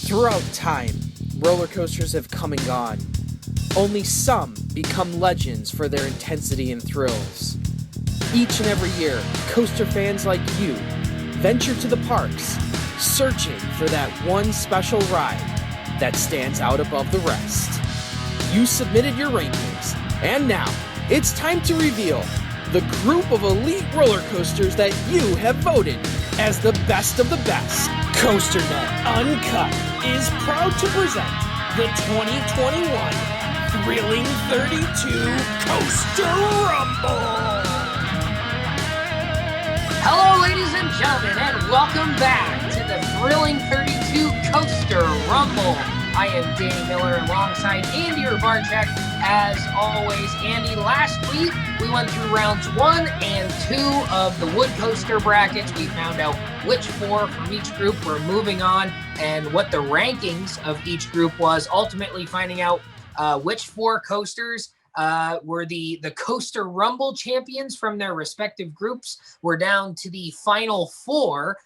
Throughout time, roller coasters have come and gone. Only some become legends for their intensity and thrills. Each and every year, coaster fans like you venture to the parks, searching for that one special ride that stands out above the rest. You submitted your rankings, and now it's time to reveal the group of elite roller coasters that you have voted as the best of the best. COASTER-net Uncut is proud to present the 2021 Thrilling 32 Coaster Rumble! Hello, ladies and gentlemen, and welcome back to the Thrilling 32 Coaster Rumble. I am Danny Miller alongside Andy Urbarchak. As always, Andy, last week we went through rounds 1 and 2 of the wood coaster brackets. We found out which 4 from each group were moving on and what the rankings of each group was, ultimately finding out which 4 coasters were the Coaster Rumble champions from their respective groups. We're down to the final 4.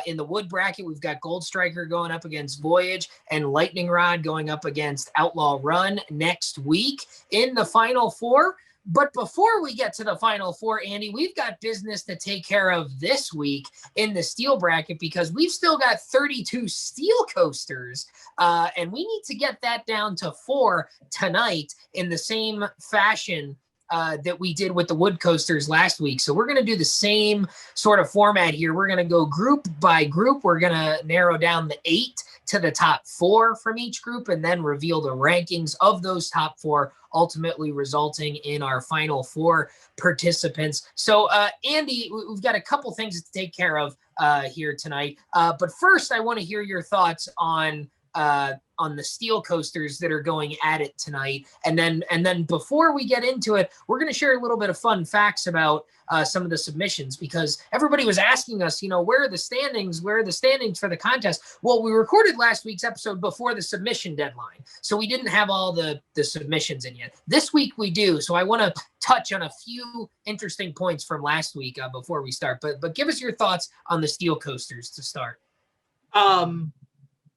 In the wood bracket, we've got Gold Striker going up against Voyage and Lightning Rod going up against Outlaw Run next week in the final 4. But before we get to the final 4, Andy, we've got business to take care of this week in the steel bracket because we've still got 32 steel coasters, and we need to get that down to 4 tonight in the same fashion that we did with the wood coasters last week. So we're going to do the same sort of format here. We're going to go group by group. We're going to narrow down the 8 to the top 4 from each group and then reveal the rankings of those top 4, ultimately resulting in our final 4 participants. So, Andy, we've got a couple things to take care of here tonight. But first, I want to hear your thoughts on the steel coasters that are going at it tonight. And then before we get into it, we're going to share a little bit of fun facts about some of the submissions, because everybody was asking us, where are the standings? Where are the standings for the contest? Well, we recorded last week's episode before the submission deadline, so we didn't have all the submissions in yet. This week we do, so I want to touch on a few interesting points from last week before we start. But give us your thoughts on the steel coasters to start.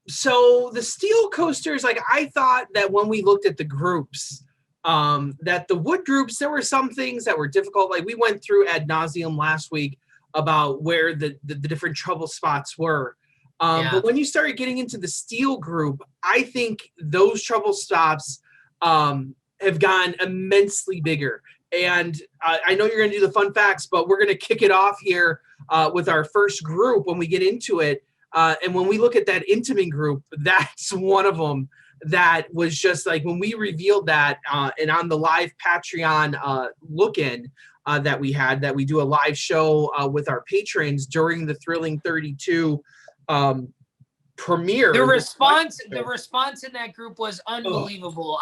So the steel coasters, I thought that when we looked at the groups, that the wood groups, there were some things that were difficult. Like we went through ad nauseum last week about where the different trouble spots were. But when you started getting into the steel group, I think those trouble stops have gone immensely bigger. And I know you're going to do the fun facts, but we're going to kick it off here with our first group when we get into it. And when we look at that INTAMIN group, that's one of them that was just like when we revealed that and on the live Patreon look-in that we had, that we do a live show with our patrons during the Thrilling 32 premiere. The response in that group was unbelievable.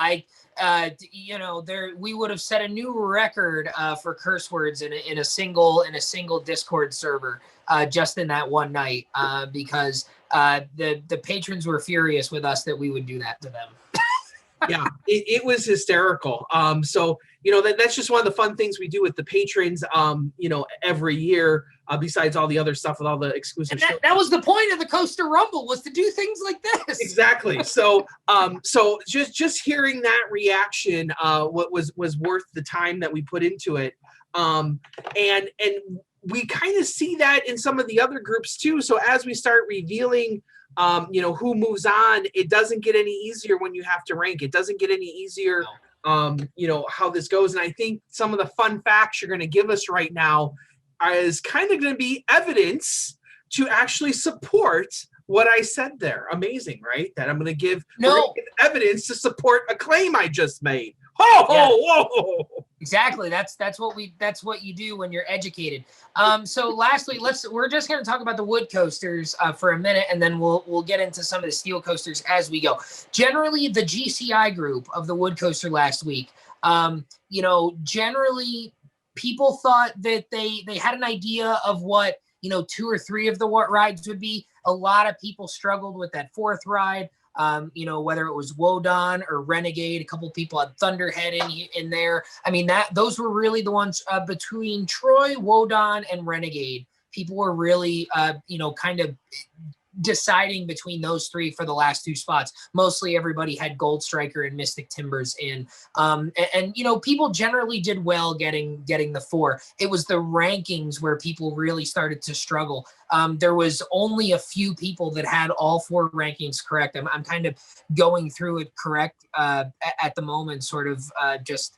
We would have set a new record for curse words in a single Discord server just in that one night because the patrons were furious with us that we would do that to them. Yeah, it was hysterical. So that's just one of the fun things we do with the patrons. Every year, besides all the other stuff with all the exclusive. And that was the point of the Coaster Rumble, was to do things like this. Exactly. So, just hearing that reaction, what was worth the time that we put into it, and we kind of see that in some of the other groups too. So as we start revealing, who moves on, it doesn't get any easier when you have to rank. It doesn't get any easier, how this goes. And I think some of the fun facts you're going to give us right now is kind of going to be evidence to actually support what I said there. Amazing, right? That I'm going to give evidence to support a claim I just made. Whoa. Exactly. That's what you do when you're educated. So lastly, we're just going to talk about the wood coasters for a minute, and then we'll get into some of the steel coasters as we go. Generally, the GCI group of the wood coaster last week, generally people thought that they had an idea of what 2 or 3 of the rides would be. A lot of people struggled with that 4th ride. Whether it was Wodan or Renegade, a couple of people had Thunderhead in there. I mean, those were really the ones between Troy, Wodan, and Renegade. People were really, kind of deciding between those three for the last two spots. Mostly everybody had Gold Striker and Mystic Timbers in. And you know, people generally did well getting the 4. It was the rankings where people really started to struggle. There was only a few people that had all 4 rankings correct. I'm kind of going through it correct at the moment, sort of just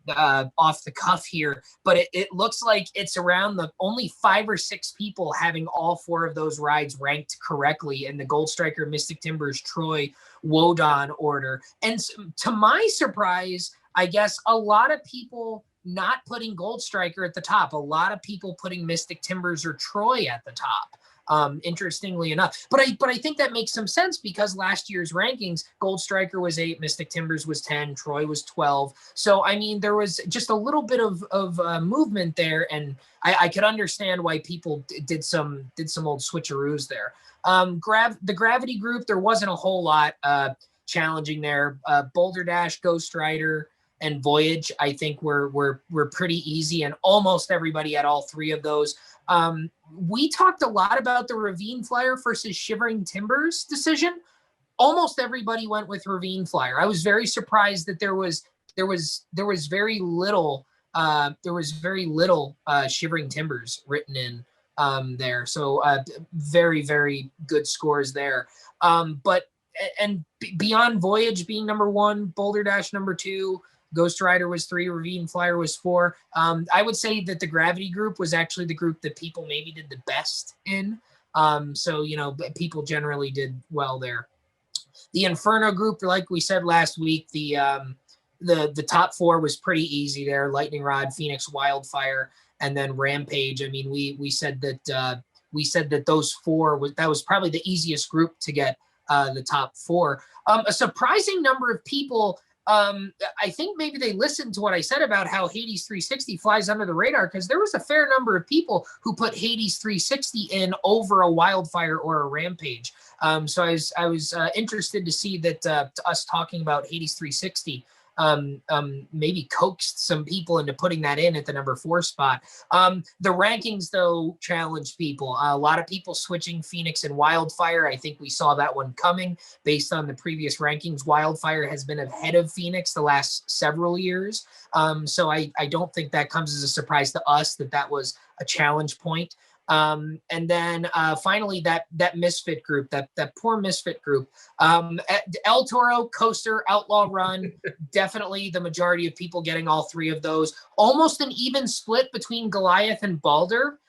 off the cuff here, but it looks like it's around the only 5 or 6 people having all 4 of those rides ranked correctly in the Gold Striker, Mystic Timbers, Troy, Wodan order. And to my surprise, I guess a lot of people not putting Gold Striker at the top, a lot of people putting Mystic Timbers or Troy at the top. Interestingly enough, but I think that makes some sense because last year's rankings, Gold Striker was 8, Mystic Timbers was 10, Troy was 12. So I mean, there was just a little bit of movement there, and I could understand why people did some old switcheroos there. The Gravity group, there wasn't a whole lot challenging there. Boulder Dash, Ghost Rider, and Voyage, I think were pretty easy, and almost everybody had all 3 of those. We talked a lot about the Ravine Flyer versus Shivering Timbers decision. Almost everybody went with Ravine Flyer. I was very surprised that there was very little Shivering Timbers written in there. So very, very good scores there. But beyond Voyage being number 1, Boulder Dash number 2, Ghost Rider was 3, Ravine Flyer was 4. I would say that the Gravity group was actually the group that people maybe did the best in. So, you know, people generally did well there. The Inferno group, like we said last week, the top 4 was pretty easy there. Lightning Rod, Phoenix, Wildfire, and then Rampage. I mean, we said that those 4 was probably the easiest group to get the top 4. A surprising number of people. I think maybe they listened to what I said about how Hades 360 flies under the radar, because there was a fair number of people who put Hades 360 in over a Wildfire or a Rampage. So I was interested to see that us talking about Hades 360 maybe coaxed some people into putting that in at the number 4 spot. The rankings, though, challenged people. A lot of people switching Phoenix and Wildfire. I think we saw that one coming based on the previous rankings. Wildfire has been ahead of Phoenix the last several years. So I don't think that comes as a surprise to us that was a challenge point. And then finally, that Misfit group, that poor Misfit group, El Toro, Coaster, Outlaw Run, definitely the majority of people getting all 3 of those. Almost an even split between Goliath and Balder.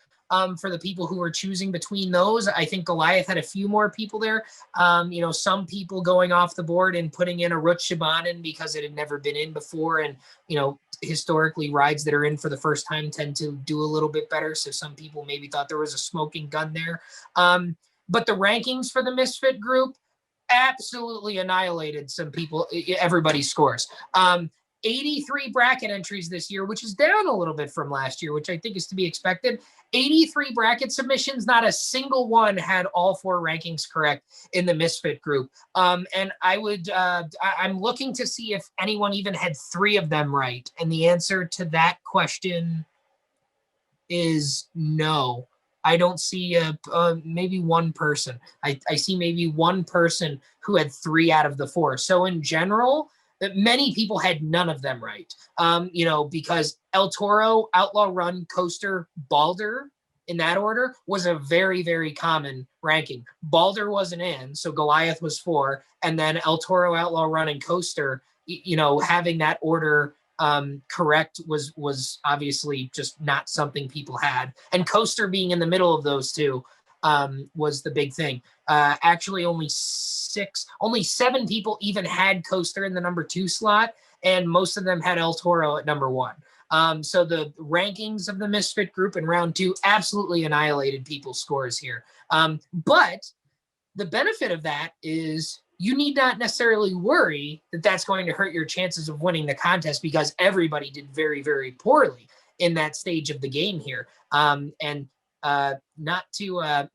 For the people who were choosing between those, I think Goliath had a few more people there. You know, some people going off the board and putting in a Rut Shabanin because it had never been in before, and you know, historically rides that are in for the first time tend to do a little bit better. So some people maybe thought there was a smoking gun there. But the rankings for the Misfit group absolutely annihilated some people, everybody's scores. 83 bracket entries this year, which is down a little bit from last year, which I think is to be expected. 83 bracket submissions, not a single one had all 4 rankings correct in the Misfit group. And I'm looking to see if anyone even had 3 of them right. And the answer to that question is no. I don't see maybe one person. I see maybe one person who had 3 out of the 4. So in general, that many people had none of them right. You know, because El Toro, Outlaw Run, Coaster, Balder, in that order, was a very, very common ranking. Balder wasn't in, so Goliath was 4, and then El Toro, Outlaw Run, and Coaster, you know, having that order correct was obviously just not something people had. And Coaster being in the middle of those two was the big thing. Actually, only 7 people even had Coaster in the number 2 slot, and most of them had El Toro at number 1. So the rankings of the Misfit group in round 2 absolutely annihilated people's scores here. But the benefit of that is you need not necessarily worry that that's going to hurt your chances of winning the contest, because everybody did very, very poorly in that stage of the game here. And not to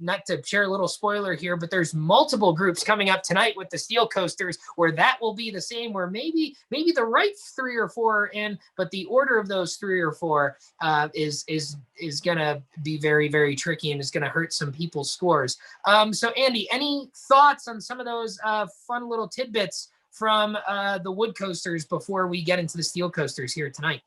share a little spoiler here, but there's multiple groups coming up tonight with the steel coasters where that will be the same, where maybe the right 3 or 4 are in, but the order of those 3 or 4 is gonna be very, very tricky and is gonna hurt some people's scores. So Andy, any thoughts on some of those fun little tidbits from the wood coasters before we get into the steel coasters here tonight?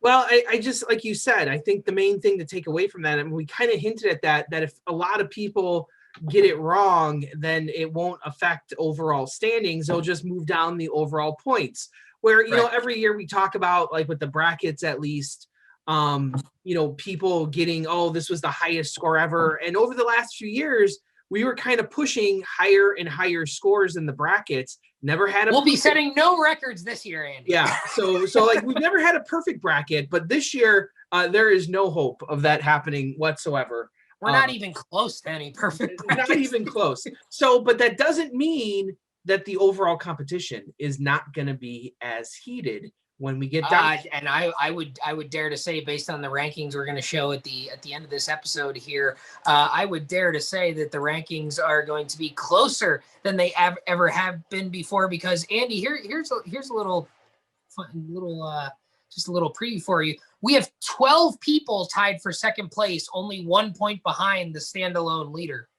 Well, I just, like you said, I think the main thing to take away from that, and we kind of hinted at that if a lot of people get it wrong, then it won't affect overall standings. They'll just move down the overall points. Where, you know, every year we talk about, like with the brackets at least, you know, people getting, oh, this was the highest score ever. And over the last few years, we were kind of pushing higher and higher scores in the brackets. Never had a. We'll be setting no records this year, Andy. Yeah. So like we've never had a perfect bracket, but this year there is no hope of that happening whatsoever. We're not even close to any perfect brackets. Not even close. So, but that doesn't mean that the overall competition is not going to be as heated when we get down. And I would dare to say, based on the rankings we're going to show at the end of this episode here, I would dare to say that the rankings are going to be closer than they ever have been before. Because Andy, here's a little just a little preview for you. We have 12 people tied for second place, only 1 point behind the standalone leader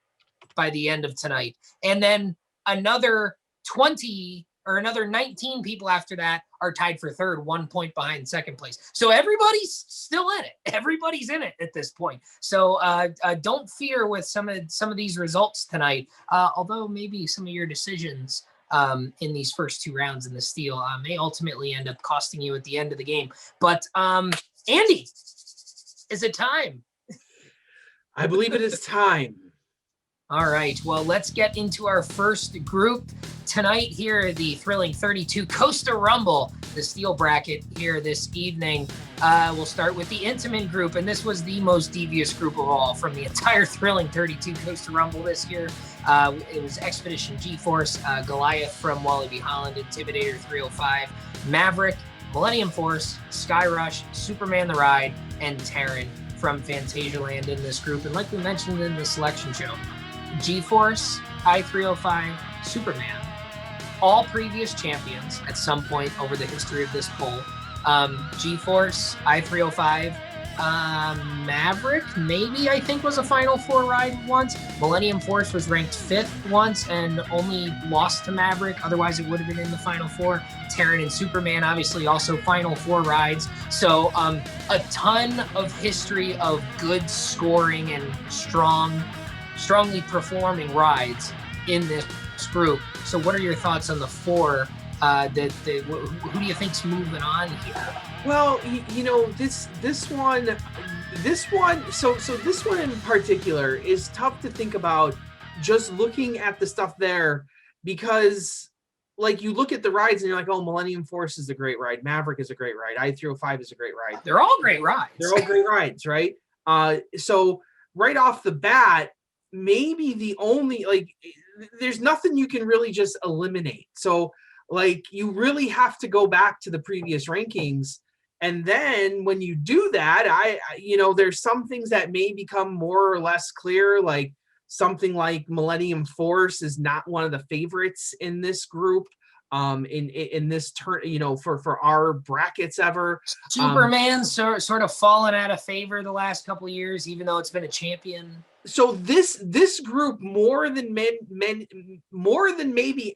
by the end of tonight, and then another 20 or another 19 people after that are tied for third, 1 point behind second place. So everybody's still in it. Everybody's in it at this point. So don't fear with some of these results tonight. Although maybe some of your decisions in these first 2 rounds in the steel may ultimately end up costing you at the end of the game. But Andy, is it time? I believe it is time. All right, well, let's get into our first group tonight here, the thrilling 32 Coaster Rumble, the steel bracket here this evening. We'll start with the INTAMIN group, and this was the most devious group of all from the entire thrilling 32 Coaster Rumble this year. It was Expedition G-Force, Goliath from Wallaby Holland, Intimidator 305, Maverick, Millennium Force, Skyrush, Superman the Ride, and Terran from Fantasialand in this group. And like we mentioned in the selection show, G-Force, I-305, Superman, all previous champions at some point over the history of this poll. G-Force, I-305, Maverick, maybe I think was a Final Four ride once. Millennium Force was ranked 5th once and only lost to Maverick. Otherwise, it would have been in the Final Four. Terran and Superman, obviously, also Final Four rides. So a ton of history of good scoring and strongly performing rides in this group. So what are your thoughts on the 4? Who do you think's moving on here? Well, you know, this one, so this one in particular is tough to think about just looking at the stuff there, because like you look at the rides and you're like, oh, Millennium Force is a great ride. Maverick is a great ride. I-305 is a great ride. They're all great rides. They're all great rides, right? So right off the bat, maybe the only, like, there's nothing you can really just eliminate. So like you really have to go back to the previous rankings. And then when you do that, you know, there's some things that may become more or less clear, like something like Millennium Force is not one of the favorites in this group. In this turn, you know, for our brackets ever. Superman's sort of fallen out of favor the last couple of years, even though it's been a champion. So this group, more than maybe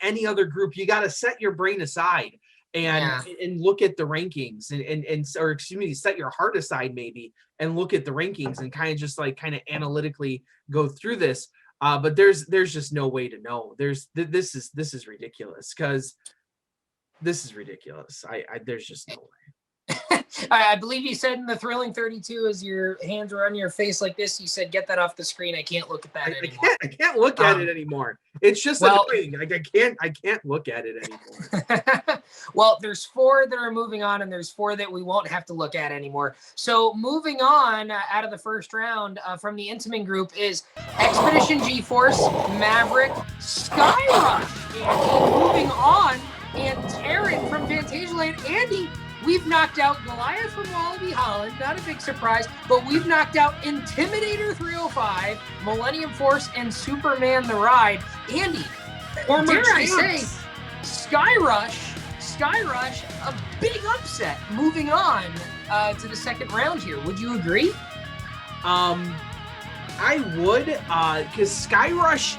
any other group, you got to set your brain aside and look at the rankings or excuse me, set your heart aside maybe and look at the rankings and kind of analytically go through this. But there's just no way to know. This is ridiculous, because this is ridiculous. There's just no way. I believe you said in the thrilling 32, as your hands were on your face like this, you said, "Get that off the screen. I can't look at that anymore." I can't look at it anymore. It's just annoying. Like I can't look at it anymore. Well, there's 4 that are moving on, and there's 4 that we won't have to look at anymore. So moving on out of the first round from the INTAMIN group is Expedition G-Force, Maverick, Skyrush, and moving on, and Terran from Fantasialand. Andy, We've knocked out Goliath from Wallaby Holland, not a big surprise, but we've knocked out Intimidator 305, Millennium Force, and Superman the Ride. Andy, dare I say, Skyrush, a big upset moving on to the second round here. Would you agree? I would, because Skyrush,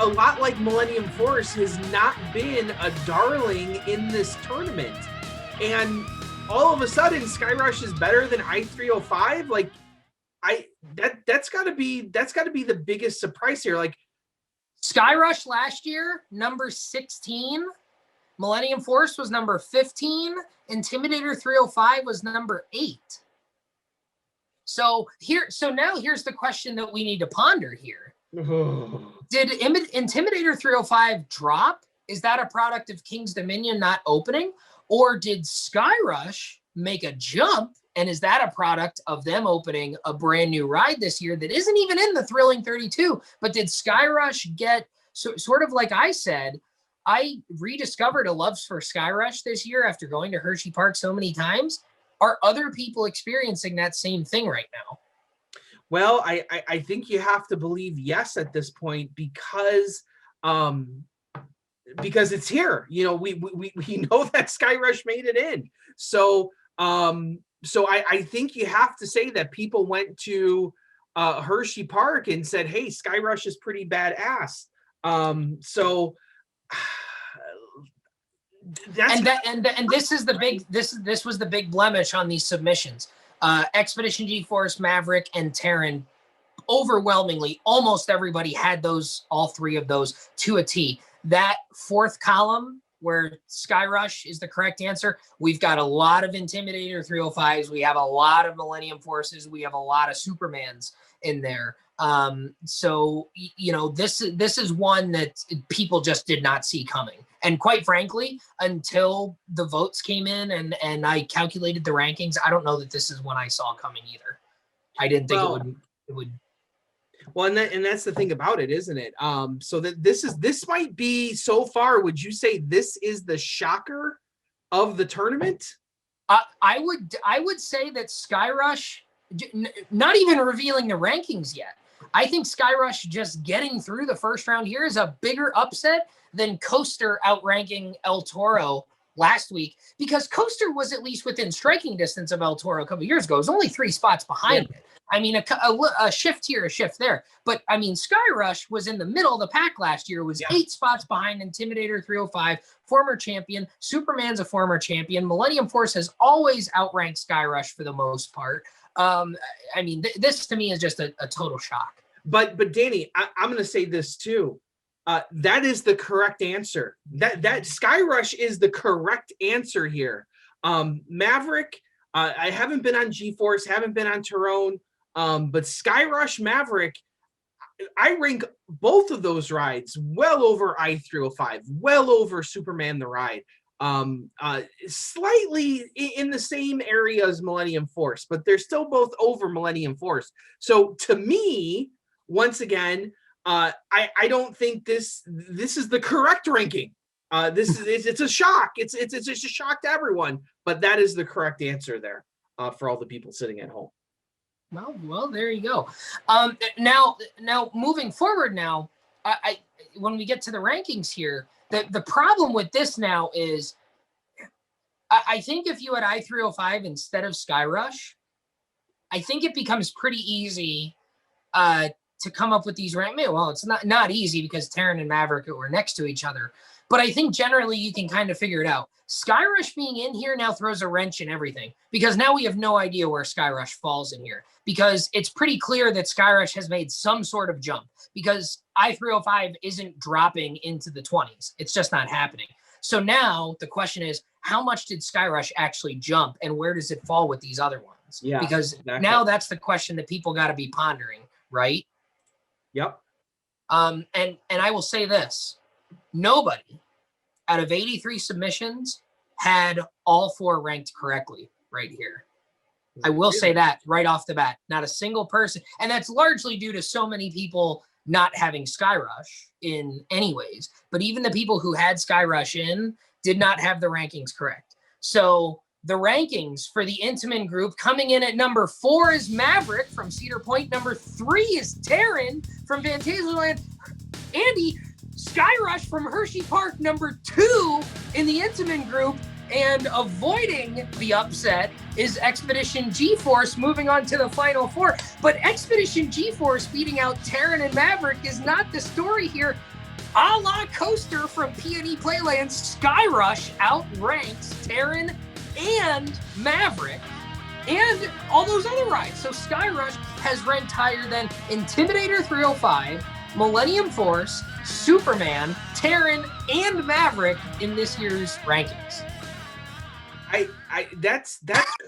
a lot like Millennium Force, has not been a darling in this tournament. And all of a sudden, Skyrush is better than I-305. Like, that's got to be the biggest surprise here. Like, Skyrush last year, number 16. Millennium Force was number 15. Intimidator 305 was number 8. So now here's the question that we need to ponder here. Did Intimidator 305 drop? Is that a product of King's Dominion not opening? Or did Skyrush make a jump? And is that a product of them opening a brand new ride this year that isn't even in the Thrilling 32? But did Skyrush get, sort of like I said, I rediscovered a love for Skyrush this year after going to Hershey Park so many times. Are other people experiencing that same thing right now? Well, I think you have to believe yes at this point because it's here. You know, we know that Skyrush made it in. So I think you have to say that people went to Hershey Park and said, "Hey, Skyrush is pretty badass." This is the big this was the big blemish on these submissions. Expedition G-Force, Maverick, and Terran, overwhelmingly, almost everybody had all three of those to a T. That fourth column where Skyrush is the correct answer, we've got a lot of Intimidator 305s, we have a lot of Millennium Forces, we have a lot of Supermans in there. So you know, this is one that people just did not see coming. And quite frankly, until the votes came in and I calculated the rankings, I don't know that this is one I saw coming either. I didn't think it would. Well, and that's the thing about it, isn't it? So that this might be, so far, would you say this is the shocker of the tournament? I would say that Skyrush, not even revealing the rankings yet, I think Skyrush just getting through the first round here is a bigger upset than Coaster outranking El Toro last week, because Coaster was at least within striking distance of El Toro a couple of years ago. It was only 3 spots behind it. I mean, a shift here, a shift there. But, I mean, Skyrush was in the middle of the pack last year, was 8 spots behind Intimidator 305, former champion. Superman's a former champion. Millennium Force has always outranked Skyrush for the most part. I mean, this to me is just a total shock. But Danny, I'm going to say this too. That is the correct answer. That Skyrush is the correct answer here. Maverick, I haven't been on G-Force, haven't been on Tyrone, but Skyrush, Maverick, I rank both of those rides well over I-305, well over Superman the Ride. Slightly in the same area as Millennium Force, but they're still both over Millennium Force. So to me, once again, I don't think this is the correct ranking. It's a shock. It's just a shock to everyone, but that is the correct answer there for all the people sitting at home. Well, there you go. Now moving forward, now I when we get to the rankings here, the problem with this now is I think if you had I-305 instead of Skyrush, I think it becomes pretty easy to come up with these rankings. Well, it's not easy because Terran and Maverick were next to each other, but I think generally you can kind of figure it out. Skyrush being in here now throws a wrench in everything, because now we have no idea where Skyrush falls in here, because it's pretty clear that Skyrush has made some sort of jump, because I-305 isn't dropping into the 20s. It's just not happening. So now the question is, how much did Skyrush actually jump, and where does it fall with these other ones? Yeah, because exactly. Now that's the question that people got to be pondering, right? Yep. And I will say this: nobody out of 83 submissions had all 4 ranked correctly right here. I will say that right off the bat, not a single person, and that's largely due to so many people not having Skyrush in anyways. But even the people who had Skyrush in did not have the rankings correct. So the rankings for the INTAMIN group, coming in at number 4 is Maverick from Cedar Point. Number 3 is Terran from Fantasyland. Andy, Skyrush from Hershey Park, number 2 in the INTAMIN group. And avoiding the upset is Expedition G-Force, moving on to the Final Four. But Expedition G-Force beating out Terran and Maverick is not the story here. A la Coaster from P&E Playlands, Skyrush outranks Terran and Maverick and all those other rides. So Skyrush has ranked higher than Intimidator 305, Millennium Force, Superman, Terran, and Maverick in this year's rankings. That's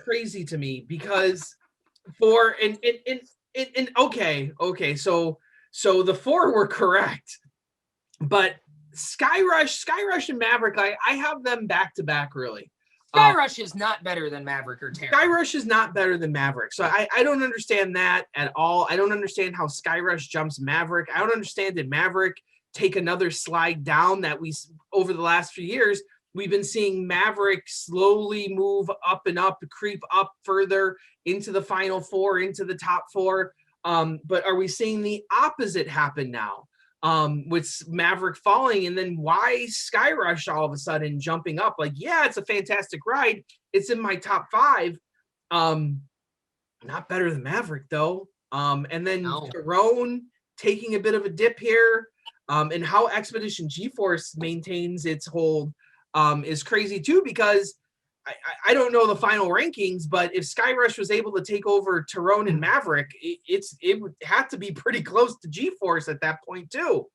crazy to me, because for okay, so the 4 were correct, but Skyrush and Maverick, I have them back to back, really. Skyrush is not better than Maverick or Terran. Skyrush is not better than Maverick, so I don't understand that at all. I don't understand how Skyrush jumps Maverick. I don't understand, did Maverick take another slide down that we, over the last few years, we've been seeing Maverick slowly move up and up, creep up further into the Final Four, into the top 4. But are we seeing the opposite happen now? With Maverick falling, and then why Skyrush all of a sudden jumping up? Like, yeah, it's a fantastic ride. It's in my top 5. Not better than Maverick, though. And then Tyrone taking a bit of a dip here. And how Expedition G-Force maintains its hold is crazy too, because I don't know the final rankings, but if Skyrush was able to take over Tyrone and Maverick, it would have to be pretty close to G-Force at that point too.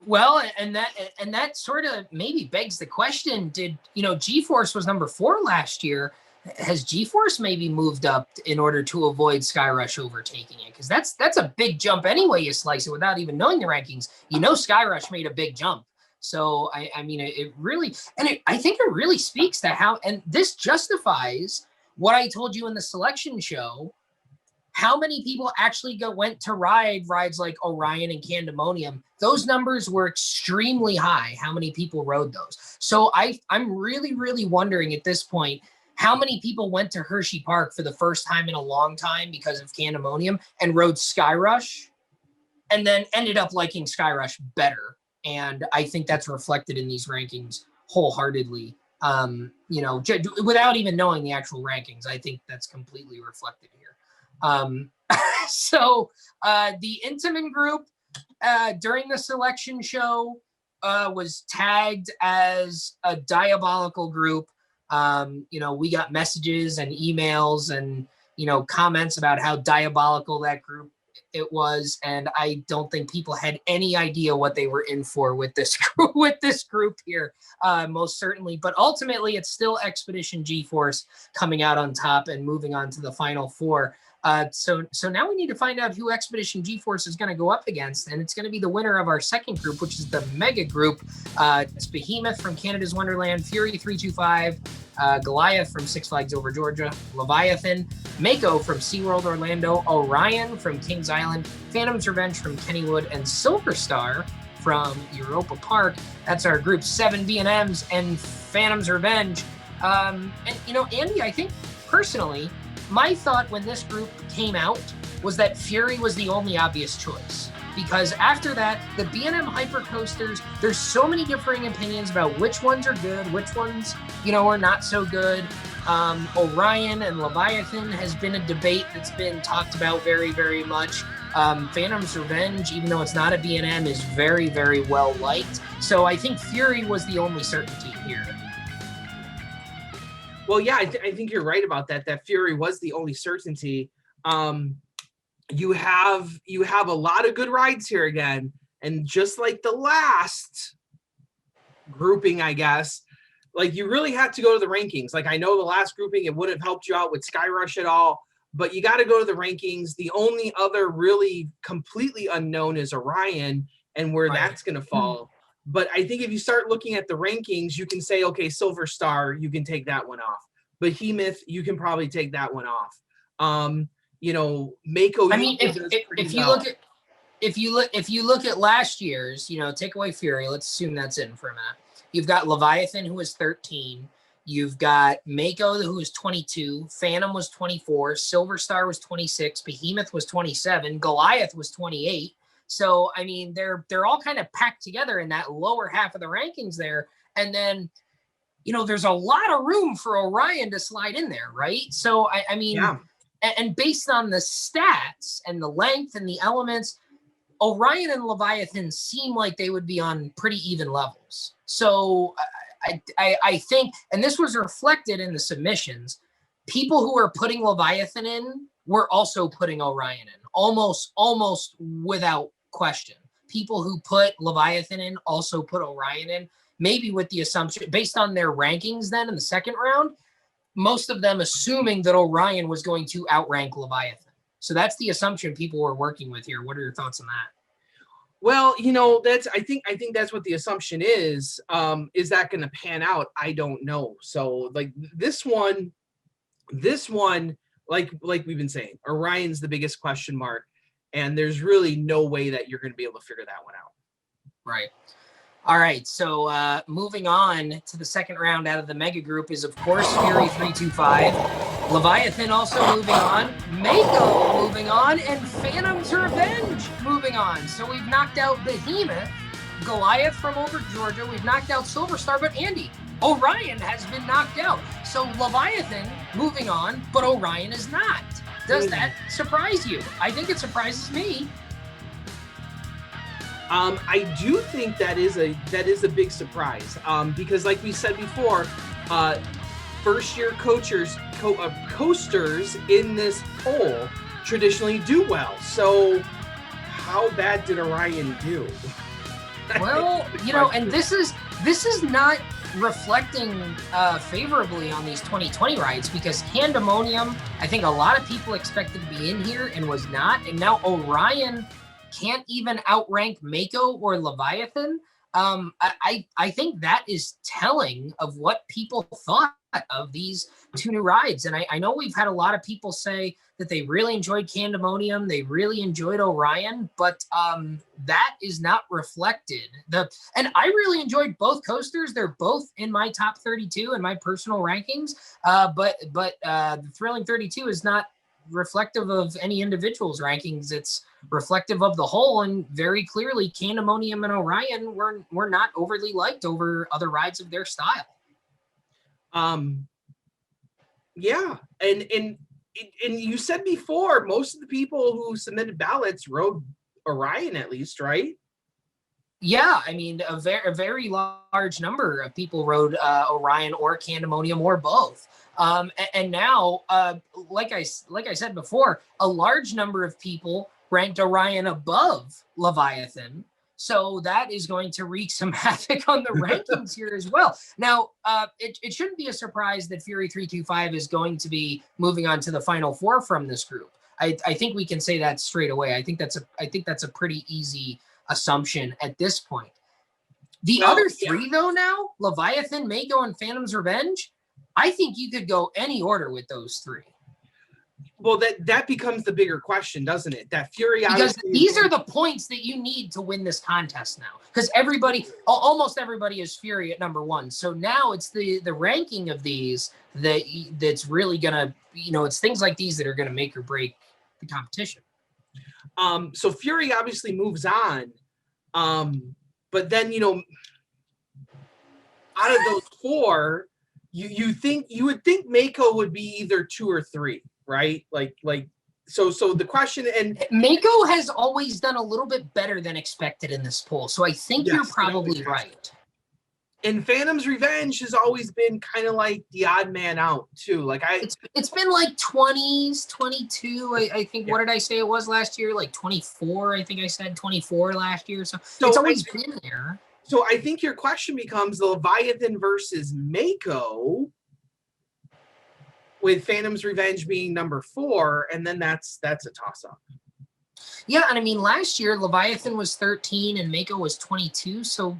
Well, and that sort of maybe begs the question: did G-Force was number 4 last year? Has G-Force maybe moved up in order to avoid Skyrush overtaking it? Because that's a big jump anyway. You slice it without even knowing the rankings. Skyrush made a big jump. So, I mean, it really, and I think it really speaks to how, and this justifies what I told you in the selection show, how many people actually went to rides like Orion and Candemonium. Those numbers were extremely high, how many people rode those. So I'm really, really wondering at this point, how many people went to Hershey Park for the first time in a long time because of Candemonium and rode Skyrush and then ended up liking Skyrush better. And I think that's reflected in these rankings wholeheartedly. Without even knowing the actual rankings, I think that's completely reflected here. So the INTAMIN group during the selection show was tagged as a diabolical group. We got messages and emails and, comments about how diabolical that group it was, and I don't think people had any idea what they were in for with this group here, most certainly. But ultimately, it's still Expedition G-Force coming out on top and moving on to the Final Four. So now we need to find out who Expedition G-Force is going to go up against, and it's going to be the winner of our second group, which is the Mega Group. It's Behemoth from Canada's Wonderland, Fury 325, Goliath from Six Flags Over Georgia, Leviathan, Mako from SeaWorld Orlando, Orion from Kings Island, Phantom's Revenge from Kennywood, and Silver Star from Europa Park. That's our group 7 B&Ms and Phantom's Revenge. Andy, I think personally, my thought when this group came out was that Fury was the only obvious choice. Because after that, the B&M Hypercoasters, there's so many differing opinions about which ones are good, which ones, are not so good. Orion and Leviathan has been a debate that's been talked about very, very much. Phantom's Revenge, even though it's not a B&M, is very, very well liked. So I think Fury was the only certainty here. Well, yeah, I think you're right about that. That Fury was the only certainty. You have a lot of good rides here again, and just like the last grouping, I guess, like you really have to go to the rankings. Like I know the last grouping, it would have helped you out with Skyrush at all, but you got to go to the rankings. The only other really completely unknown is Orion and where that's going to fall. But I think if you start looking at the rankings, you can say, okay, Silver Star, you can take that one off. Behemoth, you can probably take that one off. Mako. I mean, if you look at last year's, take away Fury. Let's assume that's in for a minute. You've got Leviathan, who was 13. You've got Mako, who was 22, Phantom was 24, Silver Star was 26, Behemoth was 27, Goliath was 28. So, I mean, they're all kind of packed together in that lower half of the rankings there. And then, you know, there's a lot of room for Orion to slide in there, right? So, I mean, Yeah. and based on the stats and the length and the elements, Orion and Leviathan seem like they would be on pretty even levels. So I think, and this was reflected in the submissions, people who are putting Leviathan in were also putting Orion in, almost without question. People who put Leviathan in also put Orion in, maybe with the assumption, based on their rankings then in the second round, most of them assuming that Orion was going to outrank Leviathan. So that's the assumption people were working with here. What are your thoughts on that? Well, you know, I think that's what the assumption is. Is that going to pan out? I don't know. So like this one, like we've been saying, Orion's the biggest question mark, and there's really no way that you're going to be able to figure that one out. Right. All right. So moving on to the second round out of the mega group is, of course, Fury 325. Leviathan also moving on. Mako moving on. And Phantom's Revenge moving on. So we've knocked out Behemoth, Goliath from over Georgia. We've knocked out Silver Star, but Andy, Orion has been knocked out. So Leviathan moving on, but Orion is not. Does that surprise you? I think it surprises me. I do think that is a big surprise because, like we said before, first-year coasters in this poll traditionally do well. So, how bad did Orion do? Well, you know, and this is not reflecting favorably on these 2020 rides, because Pandemonium, I think a lot of people expected to be in here and was not, and now Orion can't even outrank Mako or Leviathan. I think that is telling of what people thought of these two new rides. And I know we've had a lot of people say that they really enjoyed Pandemonium, they really enjoyed Orion, but that is not reflected. And I really enjoyed both coasters. They're both in my top 32 in my personal rankings. But the Thrilling 32 is not reflective of any individual's rankings. It's reflective of the whole, and very clearly Pandemonium and Orion were not overly liked over other rides of their style. Yeah, and you said before, most of the people who submitted ballots rode Orion, at least, right? Yeah, I mean, a very large number of people rode Orion or Pandemonium or both. And now, like I said before, a large number of people ranked Orion above Leviathan. So that is going to wreak some havoc on the rankings here as well. Now, it shouldn't be a surprise that Fury 325 is going to be moving on to the Final Four from this group. I think we can say that straight away. I think that's a pretty easy assumption at this point. The other three, though, now, Leviathan, Mako, and Phantom's Revenge, I think you could go any order with those three. Well, that becomes the bigger question, doesn't it? That Fury, because these are the points that you need to win this contest now. Because almost everybody is Fury at number one. So now it's the ranking of these that's really gonna, it's things like these that are gonna make or break the competition. So Fury obviously moves on, but then out of those four, you would think Mako would be either 2 or 3. Right? So the question, and Mako has always done a little bit better than expected in this poll. So I think you're probably right. And Phantom's Revenge has always been kind of like the odd man out too. It's been like 20s, 22. I think, what did I say it was last year? Like 24. I think I said 24 last year. So it's always been there. So I think your question becomes the Leviathan versus Mako, with Phantom's Revenge being number 4, and then that's a toss-up. Yeah, and I mean, last year Leviathan was 13 and Mako was 22, so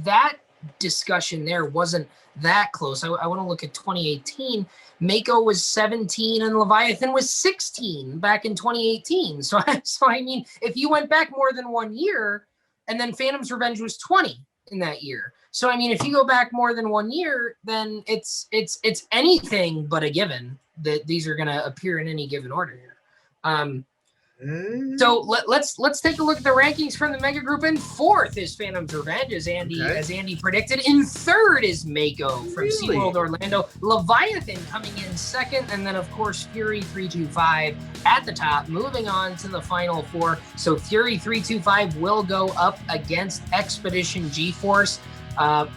that discussion there wasn't that close. I want to look at 2018. Mako was 17 and Leviathan was 16 back in 2018. So I mean, if you went back more than 1 year, and then Phantom's Revenge was 20 in that year. So, I mean, if you go back more than 1 year, then it's anything but a given that these are going to appear in any given order here. So let's take a look at the rankings from the Mega Group. In fourth is Phantom's Revenge, as Andy predicted. In third is Mako from SeaWorld Orlando. Leviathan coming in second, and then of course Fury 325 at the top. Moving on to the final four. So Fury 325 will go up against Expedition G-Force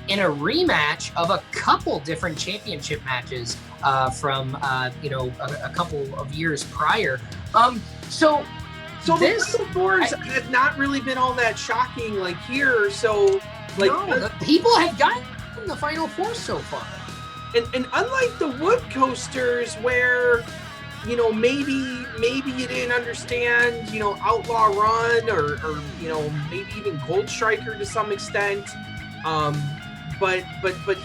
in a rematch of a couple different championship matches from a couple of years prior. So this, the Final Fours have not really been all that shocking like here. So like people have gotten the Final Four so far. And unlike the wood coasters where, maybe you didn't understand, Outlaw Run or maybe even Gold Striker to some extent. But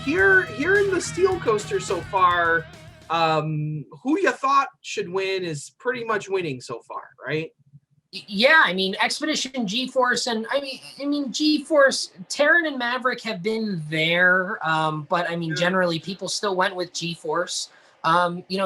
here in the Steel Coaster so far, who you thought should win is pretty much winning so far, right? Yeah, I mean, Expedition G-Force and I mean G-Force, Terran and Maverick have been there, but I mean, generally people still went with G-Force.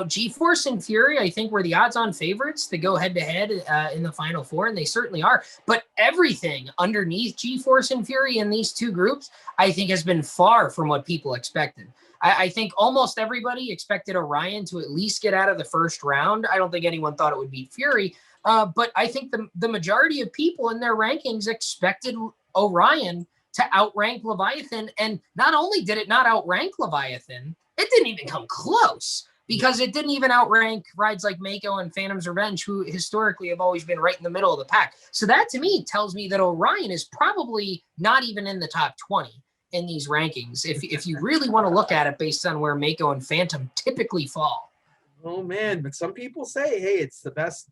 G-Force and Fury, I think, were the odds-on favorites to go head-to-head in the Final Four, and they certainly are. But everything underneath G-Force and Fury in these two groups, I think, has been far from what people expected. I think almost everybody expected Orion to at least get out of the first round. I don't think anyone thought it would beat Fury. But I think the majority of people in their rankings expected Orion to outrank Leviathan. And not only did it not outrank Leviathan, it didn't even come close because it didn't even outrank rides like Mako and Phantom's Revenge, who historically have always been right in the middle of the pack. So that to me tells me that Orion is probably not even in the top 20 in these rankings. If you really want to look at it based on where Mako and Phantom typically fall. Oh man, but some people say, hey, it's the best.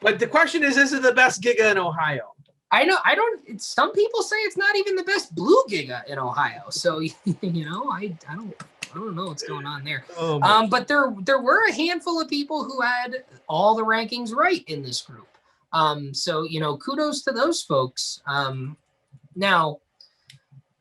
But the question is it the best Giga in Ohio? Some people say it's not even the best blue Giga in Ohio. So, I don't know what's going on there. But there were a handful of people who had all the rankings right in this group. So, kudos to those folks. Now,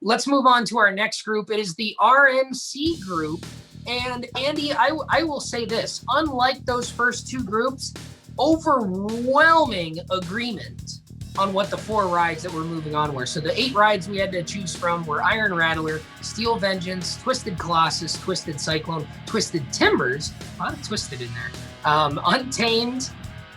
let's move on to our next group. It is the RMC group. And Andy, I will say this, unlike those first two groups, overwhelming agreement on what the 4 rides that we're moving on were. So the 8 rides we had to choose from were Iron Rattler, Steel Vengeance, Twisted Colossus, Twisted Cyclone, Twisted Timbers, a lot of Twisted in there, Untamed,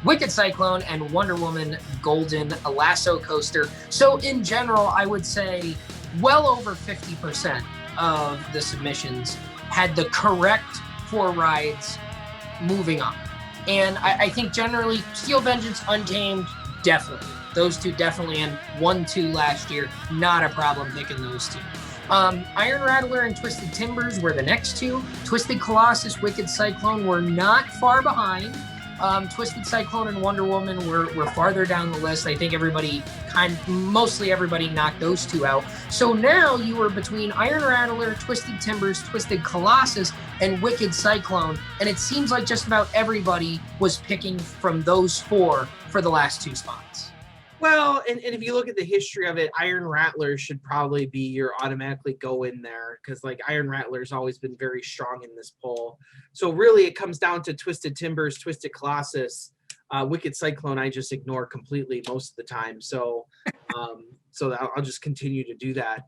Wicked Cyclone, and Wonder Woman Golden Lasso Coaster. So in general, I would say well over 50% of the submissions had the correct 4 rides moving on. And I think generally Steel Vengeance, Untamed, definitely. Those two definitely, and 1-2 last year, not a problem picking those two. Iron Rattler and Twisted Timbers were the next two. Twisted Colossus, Wicked Cyclone were not far behind. Twisted Cyclone and Wonder Woman were farther down the list. I think mostly everybody knocked those two out. So now you were between Iron Rattler, Twisted Timbers, Twisted Colossus, and Wicked Cyclone. And it seems like just about everybody was picking from those 4 for the last 2 spots. Well, and if you look at the history of it, Iron Rattler should probably be your automatically go in there because like Iron Rattler's always been very strong in this poll. So really it comes down to Twisted Timbers, Twisted Colossus, Wicked Cyclone I just ignore completely most of the time. So I'll just continue to do that.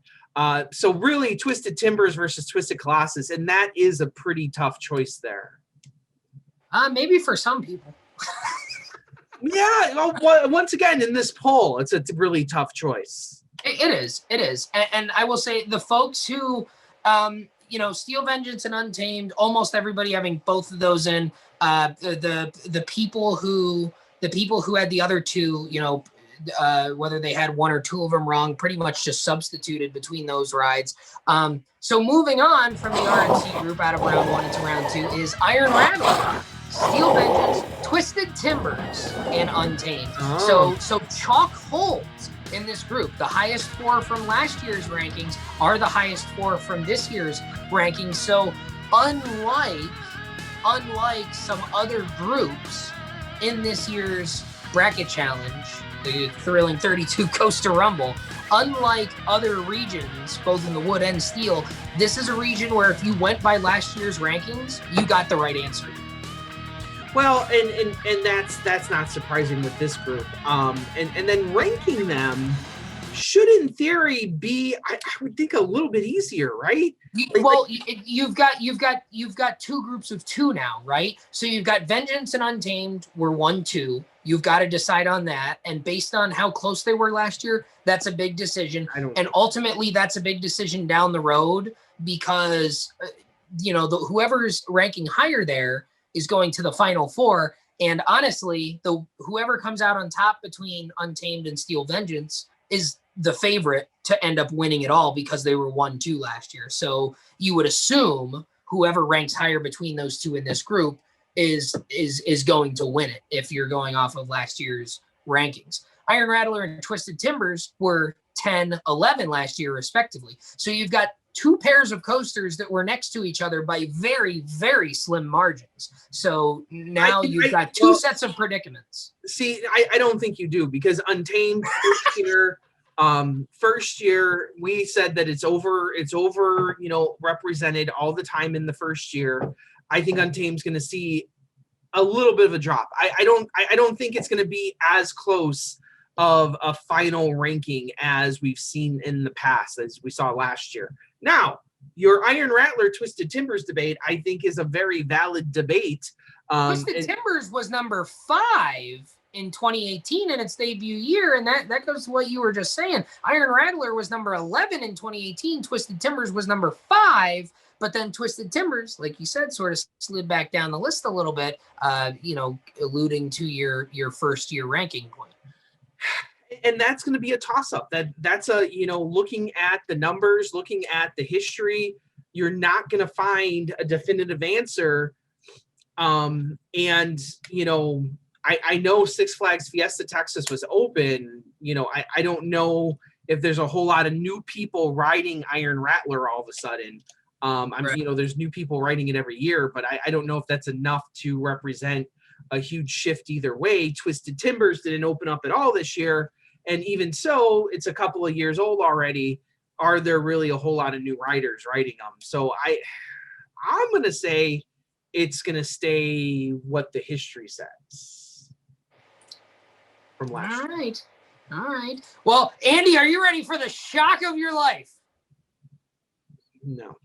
So really Twisted Timbers versus Twisted Colossus, and that is a pretty tough choice there. Maybe for some people. Yeah, well, once again, in this poll, it's a really tough choice. It is. And I will say the folks who, Steel Vengeance and Untamed, almost everybody having both of those in, the people who had the other two, whether they had 1 or 2 of them wrong, pretty much just substituted between those rides. So moving on from the RMC group out of round 1 into round 2 is Iron Rattler, Steel Vengeance, Twisted Timbers, and Untamed. So chalk holds in this group. The highest 4 from last year's rankings are the highest 4 from this year's rankings. So unlike some other groups in this year's bracket challenge, the Thrilling 32 Coaster Rumble. Unlike other regions, both in the wood and steel, this is a region where if you went by last year's rankings, you got the right answer. Well, and that's not surprising with this group. And then ranking them should, in theory, be I would think a little bit easier, right? You've got two groups of two now, right? So you've got Vengeance and Untamed were 1-2. You've got to decide on that, and based on how close they were last year, that's a big decision. And ultimately, that's a big decision down the road because whoever's ranking higher there is going to the Final Four. And honestly, whoever comes out on top between Untamed and Steel Vengeance is the favorite to end up winning it all because they were 1-2 last year. So you would assume whoever ranks higher between those two in this group is going to win it if you're going off of last year's rankings. Iron Rattler and Twisted Timbers were 10-11 last year respectively. So you've got two pairs of coasters that were next to each other by very, very slim margins. So now you've got two sets of predicaments. See, I don't think you do, because Untamed first year we said that it's over represented all the time in the first year. I think Untamed's going to see a little bit of a drop. I don't think it's going to be as close of a final ranking as we've seen in the past, as we saw last year. Now, your Iron Rattler Twisted Timbers debate, I think, is a very valid debate. Twisted Timbers was number 5 in 2018 in its debut year, and that goes to what you were just saying. Iron Rattler was number 11 in 2018. Twisted Timbers was number 5, but then Twisted Timbers, like you said, sort of slid back down the list a little bit, alluding to your first year ranking point. And that's going to be a toss-up. That's looking at the numbers, looking at the history, you're not going to find a definitive answer. I know Six Flags Fiesta Texas was open. I don't know if there's a whole lot of new people riding Iron Rattler all of a sudden. There's new people riding it every year, but I don't know if that's enough to represent a huge shift either way. Twisted Timbers didn't open up at all this year. And even so, it's a couple of years old already. Are there really a whole lot of new riders riding them? So I'm going to say it's going to stay what the history says from last year. All right. Well, Andy, are you ready for the shock of your life? No.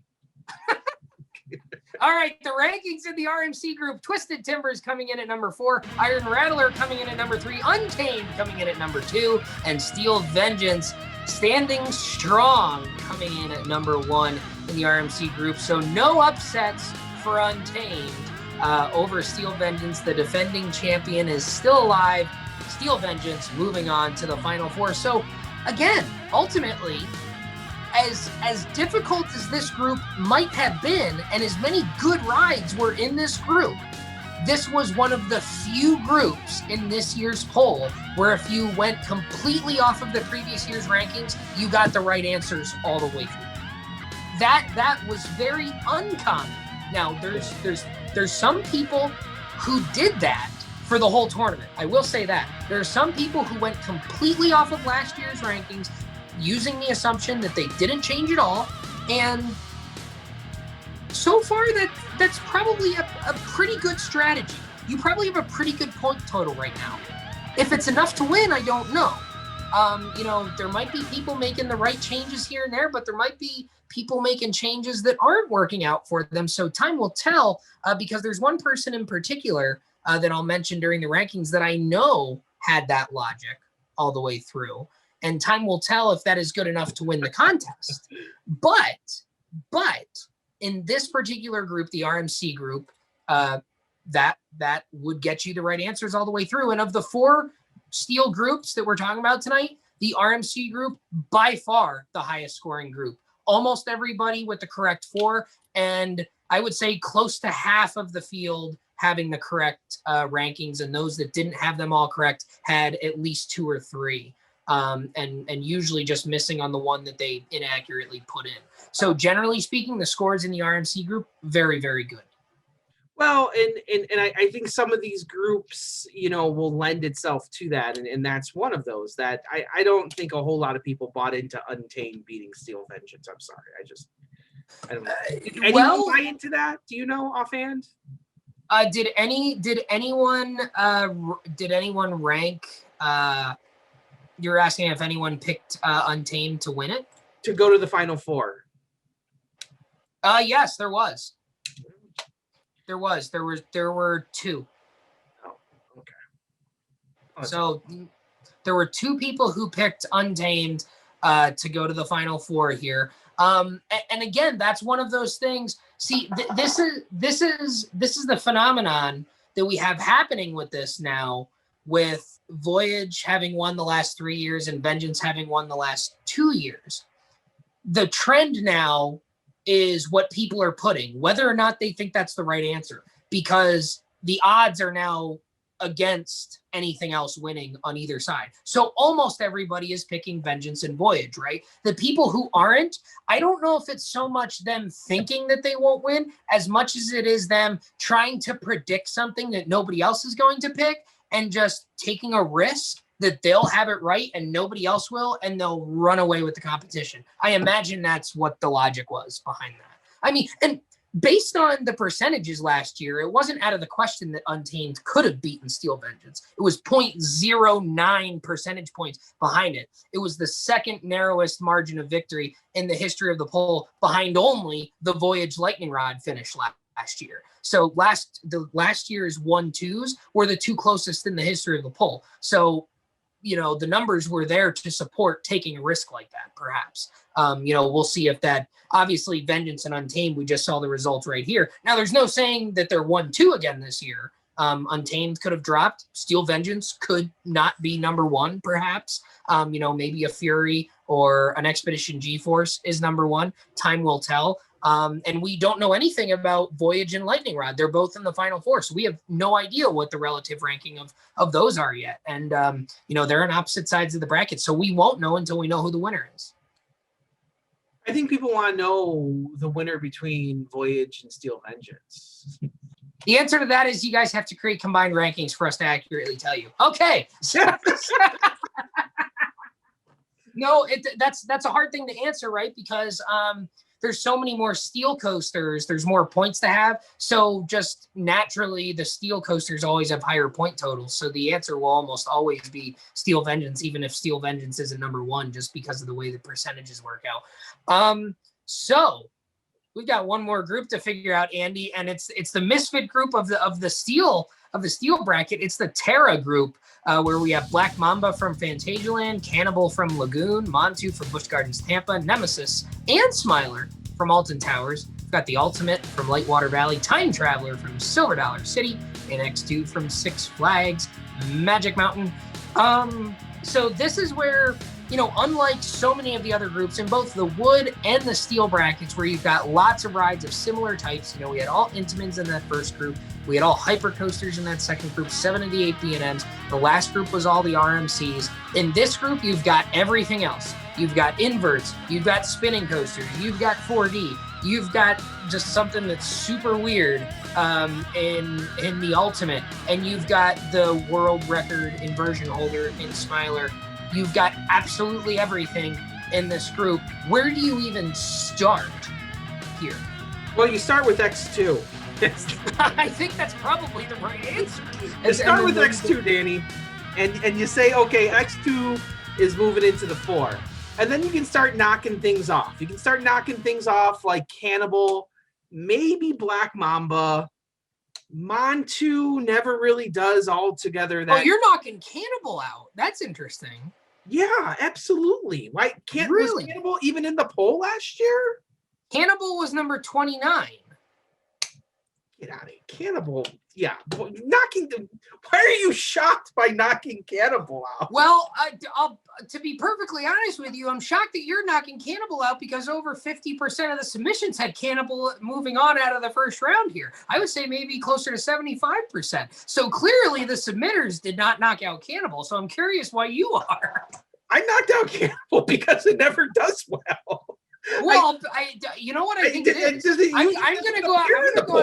All right, the rankings in the RMC group: Twisted Timbers coming in at number 4, Iron Rattler coming in at number 3, Untamed coming in at number 2, and Steel Vengeance standing strong coming in at number 1 in the RMC group. So no upsets for Untamed over Steel Vengeance. The defending champion is still alive. Steel Vengeance moving on to the Final Four. So again, ultimately, as difficult as this group might have been, and as many good rides were in this group, this was one of the few groups in this year's poll where if you went completely off of the previous year's rankings, you got the right answers all the way through. That was very uncommon. Now, there's some people who did that for the whole tournament. I will say that. There are some people who went completely off of last year's rankings, using the assumption that they didn't change at all, and so far that's probably a pretty good strategy. You probably have a pretty good point total right now. If it's enough to win, I don't know. There might be people making the right changes here and there, but there might be people making changes that aren't working out for them. So time will tell, because there's one person in particular that I'll mention during the rankings that I know had that logic all the way through. And time will tell if that is good enough to win the contest. But in this particular group, the RMC group, that would get you the right answers all the way through. And of the 4 steel groups that we're talking about tonight, the RMC group, by far the highest scoring group. Almost everybody with the correct 4. And I would say close to half of the field having the correct rankings. And those that didn't have them all correct had at least 2 or 3. And usually just missing on the one that they inaccurately put in. So generally speaking, the scores in the RMC group, very, very good. Well, and I think some of these groups, will lend itself to that, and that's one of those that I don't think a whole lot of people bought into Untamed beating Steel Vengeance. I'm sorry, I don't know. Did anyone buy into that? Do you know offhand? Did anyone rank? You're asking if anyone picked Untamed to win it? To go to the Final Four? Yes, there was. There were two. Oh, okay. So there were two people who picked Untamed to go to the Final Four here. And again, that's one of those things. See, this is the phenomenon that we have happening with this now, with Voyage having won the last 3 years and Vengeance having won the last 2 years. The trend now is what people are putting, whether or not they think that's the right answer, because the odds are now against anything else winning on either side. So almost everybody is picking Vengeance and Voyage, right? The people who aren't, I don't know if it's so much them thinking that they won't win as much as it is them trying to predict something that nobody else is going to pick and just taking a risk that they'll have it right and nobody else will, and they'll run away with the competition. I imagine that's what the logic was behind that. I mean, and based on the percentages last year, it wasn't out of the question that Untamed could have beaten Steel Vengeance. It was 0.09 percentage points behind it. It was the second narrowest margin of victory in the history of the poll, behind only the Voyage Lightning Rod finish last year. So the last year's 1-2s were the two closest in the history of the poll. So, the numbers were there to support taking a risk like that, perhaps. We'll see if that, obviously Vengeance and Untamed, we just saw the results right here. Now, there's no saying that they're 1-2 again this year. Untamed could have dropped. Steel Vengeance could not be number one, perhaps. Maybe a Fury or an Expedition G-Force is number one. Time will tell. And we don't know anything about Voyage and Lightning Rod. They're both in the Final Four, so we have no idea what the relative ranking of those are yet. And, they're on opposite sides of the bracket, so we won't know until we know who the winner is. I think people want to know the winner between Voyage and Steel Vengeance. The answer to that is you guys have to create combined rankings for us to accurately tell you. Okay. No, that's a hard thing to answer, right? Because there's so many more steel coasters. There's more points to have. So just naturally, the steel coasters always have higher point totals. So the answer will almost always be Steel Vengeance, even if Steel Vengeance isn't number one, just because of the way the percentages work out. So we've got one more group to figure out, Andy, and it's the misfit group of the steel bracket. It's the TERRA group, where we have Black Mamba from Fantasialand, Cannibal from Lagoon, Montu from Busch Gardens Tampa, Nemesis and Smiler from Alton Towers. We've got the Ultimate from Lightwater Valley, Time Traveler from Silver Dollar City, and X2 from Six Flags Magic Mountain. So this is where, unlike so many of the other groups in both the wood and the steel brackets, where you've got lots of rides of similar types, we had all Intamins in that first group. We had all hyper coasters in that second group, 7 of the 8 B&Ms. The last group was all the RMCs. In this group, you've got everything else. You've got inverts, you've got spinning coasters, you've got 4D, you've got just something that's super weird in the Ultimate, and you've got the world record inversion holder in Smiler. You've got absolutely everything in this group. Where do you even start here? Well, you start with X2. I think that's probably the right answer. You start with X2, Danny, and you say, okay, X2 is moving into the 4. And then you can start knocking things off. You can start knocking things off like Cannibal, maybe Black Mamba. Montu never really does altogether that. Oh, you're knocking Cannibal out. That's interesting. Yeah, absolutely. Why Really? Was Cannibal even in the poll last year? Cannibal was number 29. Get out of here. Cannibal. Yeah. Why are you shocked by knocking Cannibal out? Well, I'll to be perfectly honest with you, I'm shocked that you're knocking Cannibal out, because over 50% of the submissions had Cannibal moving on out of the first round here. I would say maybe closer to 75%. So clearly the submitters did not knock out Cannibal. So I'm curious why you are. I knocked out Cannibal because it never does well. Well, you know what I think it is? I'm going to go out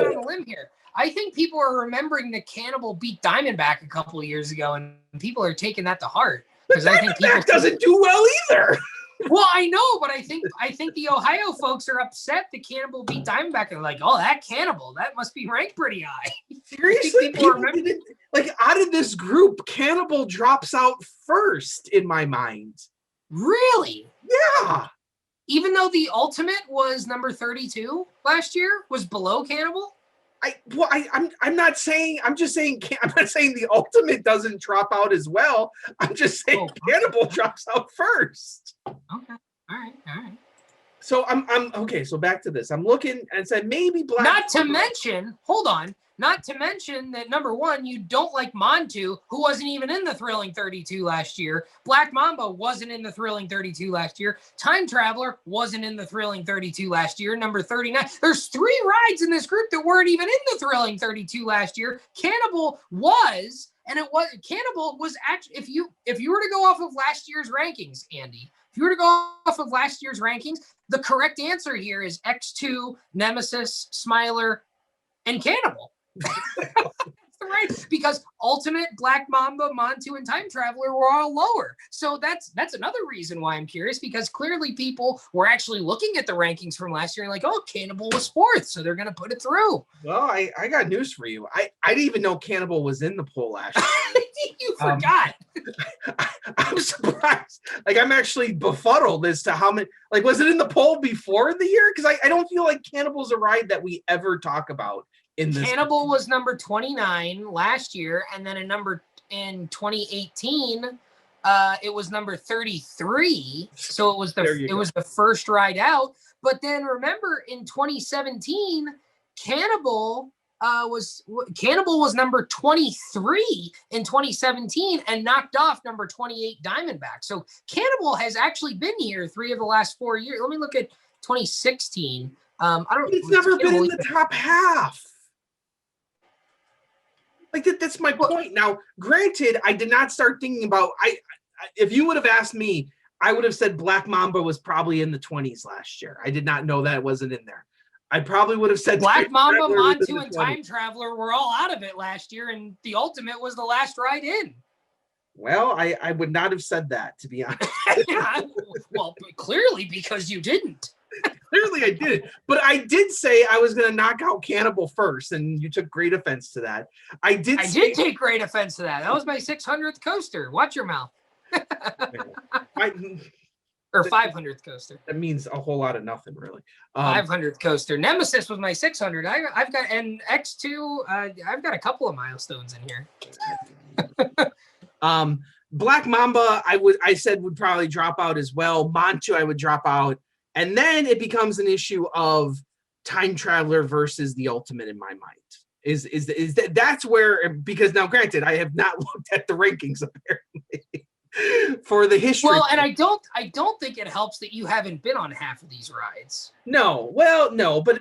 on a limb here. I think people are remembering that Cannibal beat Diamondback a couple of years ago, and people are taking that to heart. But I think people doesn't do well either. Well, I know, but I think the Ohio folks are upset that Cannibal beat Diamondback. They're like, oh, that Cannibal, that must be ranked pretty high. Seriously, out of this group, Cannibal drops out first in my mind. Really? Yeah. Even though the Ultimate was number 32 last year, was below Cannibal? I'm not saying the Ultimate doesn't drop out as well. I'm just saying Cannibal drops out first. Okay. All right. So I'm okay. So back to this. I'm looking and said maybe Black. Not to mention that number one, you don't like Montu, who wasn't even in the Thrilling 32 last year. Black Mamba wasn't in the Thrilling 32 last year. Time Traveler wasn't in the Thrilling 32 last year. Number 39. There's 3 rides in this group that weren't even in the Thrilling 32 last year. Cannibal was, and Cannibal was actually, if you were to go off of last year's rankings, Andy, if you were to go off of last year's rankings, the correct answer here is X2, Nemesis, Smiler, and Cannibal. Right, because Ultimate, Black Mamba, Montu, and Time Traveler were all lower. So that's another reason why I'm curious, because clearly people were actually looking at the rankings from last year and like, oh, Cannibal was 4th, so they're going to put it through. Well, I got news for you. I didn't even know Cannibal was in the poll last year. You forgot. I'm surprised. Like, I'm actually befuddled as to how many. Like, was it in the poll before the year? Because I don't feel like Cannibal's a ride that we ever talk about. Cannibal was number 29 last year, and then in 2018, it was number 33. So it was the first ride out. But then remember, in 2017, Cannibal was number 23 in 2017 and knocked off number 28 Diamondback. So Cannibal has actually been here 3 of the last 4 years. Let me look at 2016. It's never been in the top half. Like that's my point. Now, granted, I did not start thinking about. If you would have asked me, I would have said Black Mamba was probably in the 20s last year. I did not know that it wasn't in there. I probably would have said Black Mamba, Montu, and Time Traveler were all out of it last year, and the Ultimate was the last ride in. Well, I would not have said that, to be honest. Well, clearly because you didn't. Clearly I did. But I did say I was going to knock out Cannibal first, and you took great offense to that. I did take great offense to that. That was my 600th coaster. Watch your mouth. Or 500th coaster. That means a whole lot of nothing, really. 500th coaster. Nemesis was my 600. I've got, and X2, I've got a couple of milestones in here. Black Mamba, I said would probably drop out as well. Montu, I would drop out. And then it becomes an issue of Time Traveler versus the Ultimate in my mind. That's where, because now granted, I have not looked at the rankings apparently for the history. Well, and I don't think it helps that you haven't been on half of these rides. No, well, no, but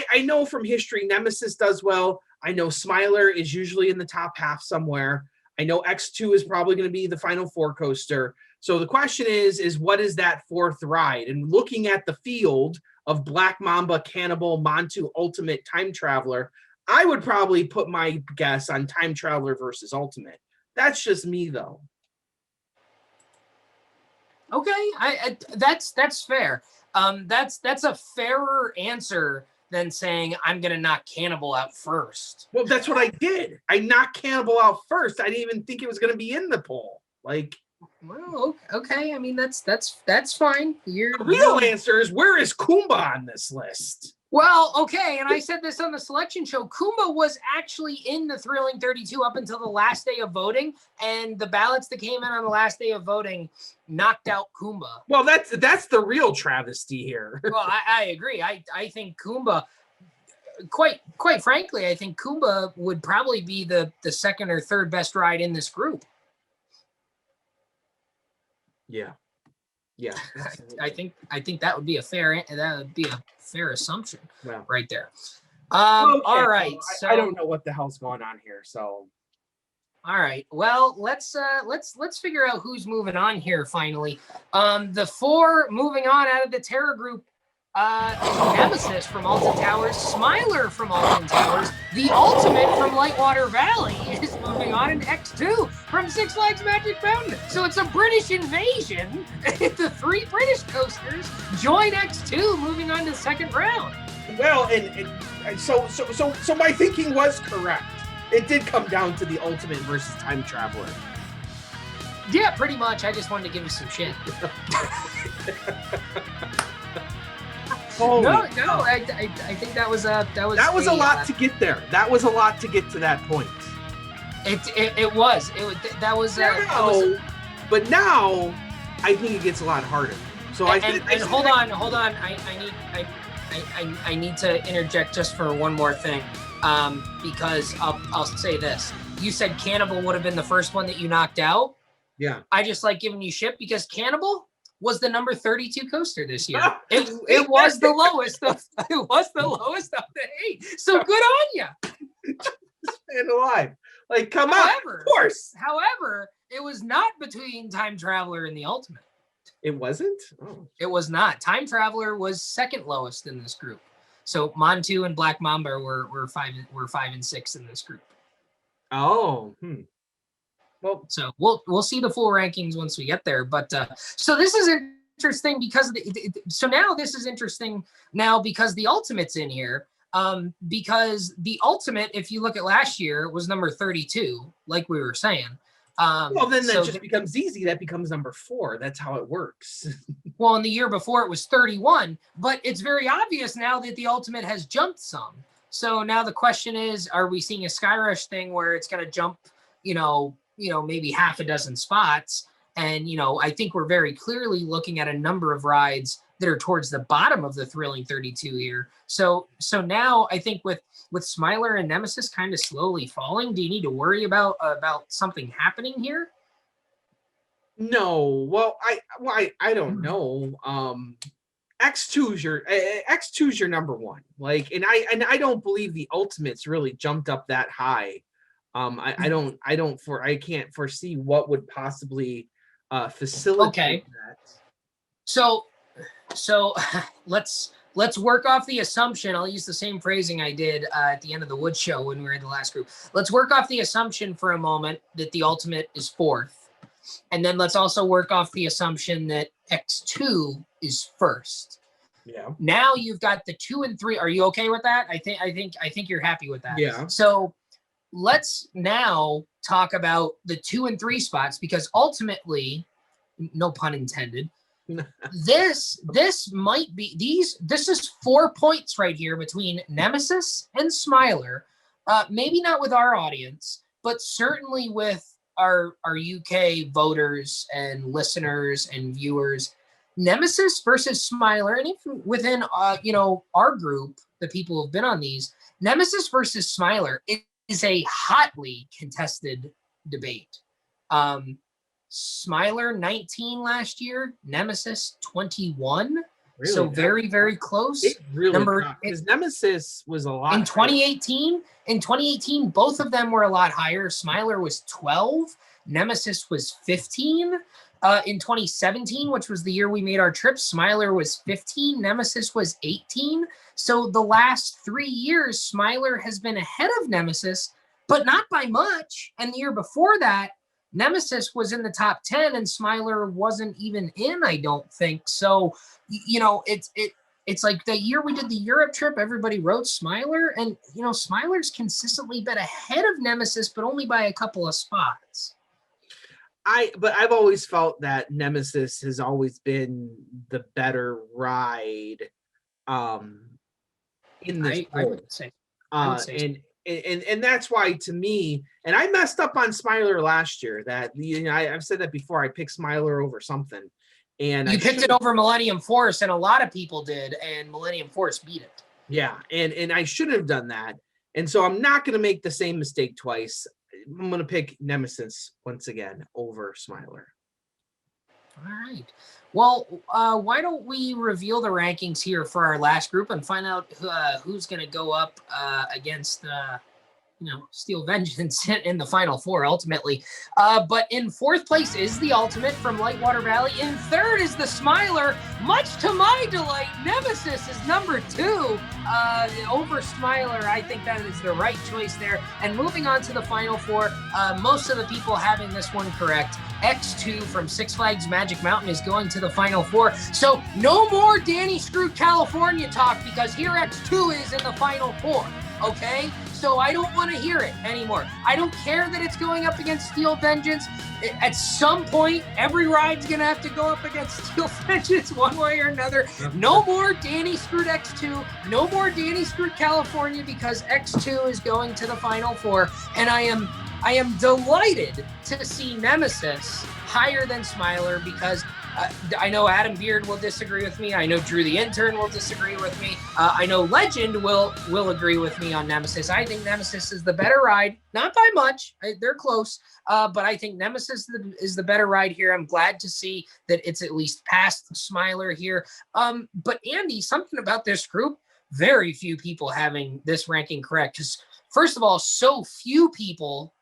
I know from history Nemesis does well. I know Smiler is usually in the top half somewhere. I know X2 is probably going to be the Final 4 coaster. So the question is what is that 4th ride? And looking at the field of Black Mamba, Cannibal, Montu, Ultimate, Time Traveler, I would probably put my guess on Time Traveler versus Ultimate. That's just me, though. Okay, that's fair. That's a fairer answer than saying I'm going to knock Cannibal out first. Well, that's what I did. I knocked Cannibal out first. I didn't even think it was going to be in the poll. Like, well, okay. I mean, that's fine. The real answer is, where is Kumba on this list? Well, okay, and I said this on the selection show. Kumba was actually in the Thrilling 32 up until the last day of voting, and the ballots that came in on the last day of voting knocked out Kumba. Well, that's the real travesty here. Well, I agree. I think Kumba, quite frankly, I think Kumba would probably be the second or third best ride in this group. Yeah. I think that would be a fair assumption. Well, right there. Okay, all right. So I don't know what the hell's going on here. So all right. Well, let's figure out who's moving on here finally. The 4 moving on out of the TERRA group. Nemesis from Alton Towers, Smiler from Alton Towers, the Ultimate from Lightwater Valley is moving on in X2 from Six Flags Magic Mountain. So it's a British invasion. The 3 British coasters join X2, moving on to the second round. Well, and so my thinking was correct. It did come down to the Ultimate versus Time Traveler. Yeah, pretty much. I just wanted to give you some shit. No, I think that was a lot to get there. That was a lot to get to that point. It was. But now I think it gets a lot harder. So hold on. I need to interject just for one more thing, because I'll say this. You said Cannibal would have been the first one that you knocked out. Yeah. I just like giving you shit because Cannibal was the number 32 coaster this year. It was the lowest of the 8. So good on you. Staying alive. Like, come on. Of course. However, it was not between Time Traveler and the Ultimate. It wasn't? Oh. It was not. Time Traveler was second lowest in this group. So Montu and Black Mamba were 5 and 6 in this group. Oh. Well, so we'll see the full rankings once we get there. But so this is interesting because this is interesting now because the Ultimate's in here. Because the Ultimate, if you look at last year, was number 32, like we were saying. Well, then that just becomes easy. That becomes number 4. That's how it works. Well, in the year before it was 31, but it's very obvious now that the Ultimate has jumped some. So now the question is, are we seeing a Skyrush thing where it's going to jump, maybe half a dozen spots? And, I think we're very clearly looking at a number of rides that are towards the bottom of the Thrilling 32 here. So now I think with Smiler and Nemesis kind of slowly falling, do you need to worry about something happening here? No. Well, I don't know. X2's your number 1. Like, and I don't believe the Ultimates really jumped up that high. I can't foresee what would possibly facilitate that. So let's work off the assumption. I'll use the same phrasing I did at the end of the Wood Show when we were in the last group. Let's work off the assumption for a moment that the Ultimate is 4th. And then let's also work off the assumption that X2 is 1st. Yeah. Now you've got the 2 and 3. Are you okay with that? I think you're happy with that. Yeah. So let's now talk about the 2 and 3 spots, because ultimately, no pun intended, this might be this is 4 points right here between Nemesis and Smiler. Maybe not with our audience, but certainly with our UK voters and listeners and viewers. Nemesis versus Smiler, and even within our group, the people who've been on these, Nemesis versus Smiler is a hotly contested debate. Smiler 19 last year, Nemesis 21. Really? So very, very close. It really because Nemesis was a lot in 2018. In 2018, both of them were a lot higher. Smiler was 12. Nemesis was 15. In 2017, which was the year we made our trip, Smiler was 15. Nemesis was 18. So the last 3 years, Smiler has been ahead of Nemesis, but not by much. And the year before that, Nemesis was in the top 10 and Smiler wasn't even in, I don't think. So, it's like the year we did the Europe trip, everybody wrote Smiler, and, Smiler's consistently been ahead of Nemesis, but only by a couple of spots. But I've always felt that Nemesis has always been the better ride in this. I would say. And that's why, to me, and I messed up on Smiler last year. That I've said that before. I picked Smiler over something, and you picked it over Millennium Force, and a lot of people did, and Millennium Force beat it. Yeah, and I should have done that, and so I'm not going to make the same mistake twice. I'm going to pick Nemesis once again over Smiler. All right. Well, why don't we reveal the rankings here for our last group and find out who's going to go up against Steel Vengeance in the Final Four ultimately. But in fourth place is the Ultimate from Lightwater Valley. In third is the Smiler. Much to my delight, Nemesis is number 2 over Smiler. I think that is the right choice there. And moving on to the Final Four, most of the people having this one correct. X2 from Six Flags Magic Mountain is going to the Final Four. So no more Danny Screwed California talk, because here X2 is in the Final Four. Okay? So I don't want to hear it anymore. I don't care that it's going up against Steel Vengeance. At some point, every ride's going to have to go up against Steel Vengeance one way or another. No more Danny Screwed X2. No more Danny Screwed California, because X2 is going to the Final Four. And I am delighted to see Nemesis higher than Smiler, because I know Adam Beard will disagree with me. I know Drew the Intern will disagree with me. I know Legend will agree with me on Nemesis. I think Nemesis is the better ride, not by much. They're close, but I think Nemesis is the better ride here. I'm glad to see that it's at least past Smiler here. But Andy, something about this group, very few people having this ranking correct. Because first of all, so few people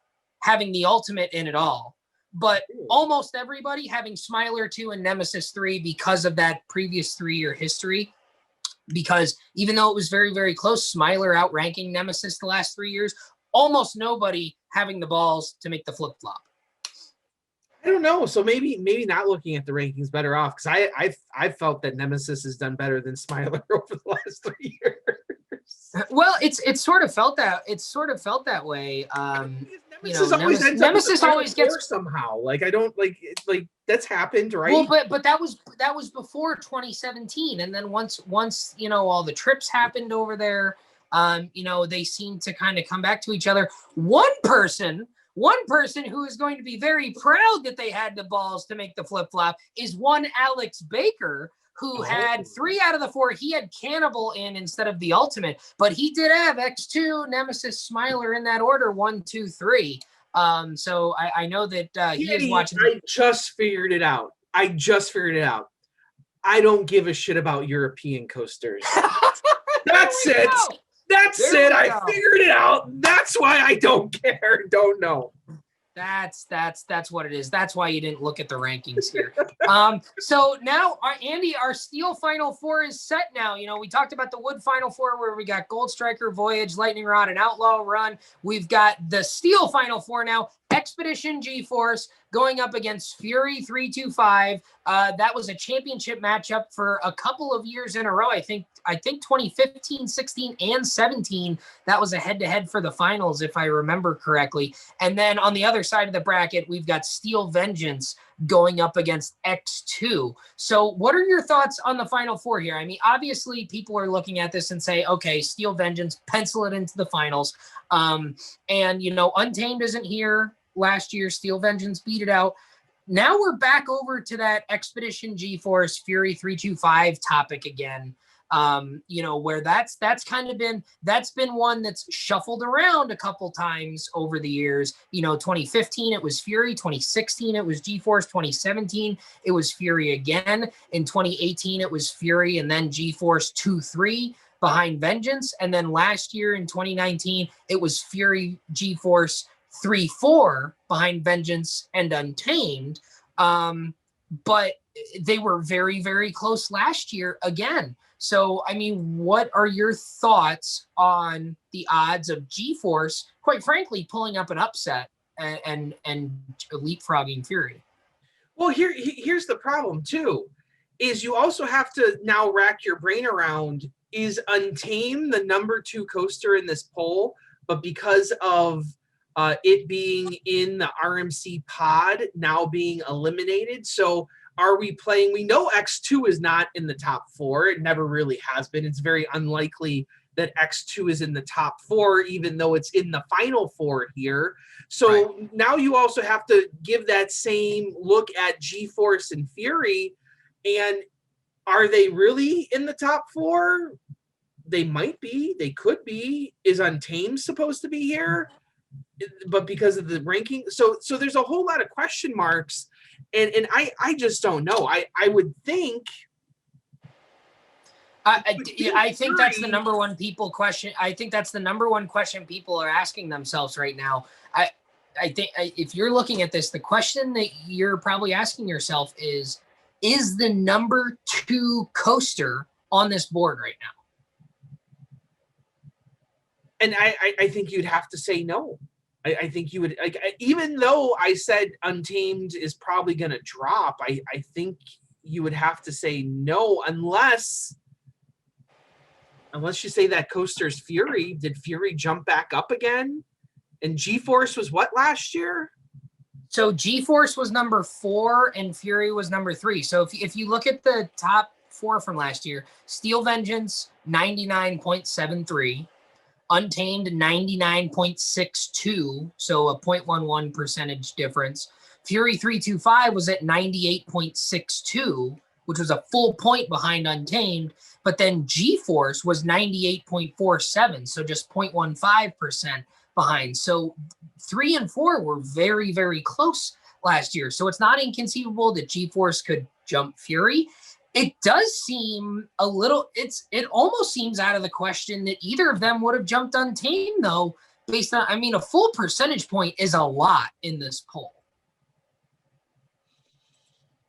having the Ultimate in it all. But almost everybody having Smiler 2 and Nemesis 3 because of that previous 3-year history. Because even though it was very, very close, Smiler outranking Nemesis the last 3 years, almost nobody having the balls to make the flip-flop. I don't know. So maybe not looking at the rankings better off, because I felt that Nemesis has done better than Smiler over the last 3 years. Well, it's sort of felt that way. Nemesis always gets somehow. Like, I don't like that's happened, right? Well, but that was before 2017, and then once all the trips happened over there, they seem to kind of come back to each other. One person who is going to be very proud that they had the balls to make the flip flop is one Alex Baker, who had 3 out of the 4. He had Cannibal in instead of the Ultimate, but he did have X2, Nemesis, Smiler in that order, 1, 2, 3. So I know that he is watching. I just figured it out. I don't give a shit about European coasters. That's it. That's it. I figured it out. That's why I don't care. Don't know. That's what it is. That's why you didn't look at the rankings here. So now, Andy, our Steel Final Four is set now. We talked about the Wood Final Four, where we got Gold Striker, Voyage, Lightning Rod, and Outlaw Run. We've got the Steel Final Four now. Expedition G-Force going up against Fury 325. That was a championship matchup for a couple of years in a row. I think 2015, 16, and 17. That was a head-to-head for the finals, if I remember correctly. And then on the other side of the bracket, we've got Steel Vengeance going up against X2. So what are your thoughts on the Final Four here? I mean, obviously, people are looking at this and say, okay, Steel Vengeance, pencil it into the finals. And, Untamed isn't here. Last year, Steel Vengeance beat it out. Now we're back over to that Expedition G-Force Fury 325 topic again. Where that's been one that's shuffled around a couple times over the years. 2015 it was Fury, 2016 it was G-Force, 2017 it was Fury again. In 2018 it was Fury and then G-Force 2-3 behind Vengeance, and then last year in 2019 it was Fury, G-Force 3-4 behind Vengeance and Untamed. But they were very, very close last year again. So, I mean, what are your thoughts on the odds of G-Force, quite frankly, pulling up an upset and leapfrogging Fury? Well, here's the problem, too, is you also have to now rack your brain around, is Untamed the number 2 coaster in this poll, but because of it being in the RMC pod now being eliminated? So are we playing? We know X2 is not in the top 4. It never really has been. It's very unlikely that X2 is in the top 4, even though it's in the Final 4 here. So Now you also have to give that same look at G-Force and Fury. And are they really in the top 4? They might be. They could be. Is Untamed supposed to be here? But because of the ranking, so there's a whole lot of question marks, and I just don't know. I would think. I think that's the Fury- number one people question. I think that's the number one question people are asking themselves right now. I think if you're looking at this, the question that you're probably asking yourself is the number 2 coaster on this board right now? And I think you'd have to say no. I think you would, like, even though I said Untamed is probably going to drop, I think you would have to say no, unless you say that coaster's Fury. Did Fury jump back up again? And G-Force was what last year? So G-Force was number 4 and Fury was number 3. So if you look at the top 4 from last year, Steel Vengeance 99.73, Untamed 99.62, so a 0.11 percentage difference. Fury 325 was at 98.62, which was a full point behind Untamed, but then G-Force was 98.47, so just 0.15% behind. So 3 and 4 were very, very close last year. So it's not inconceivable that G-Force could jump Fury. It does seem a little, it almost seems out of the question that either of them would have jumped Untamed, though, based on, I mean, a full percentage point is a lot in this poll.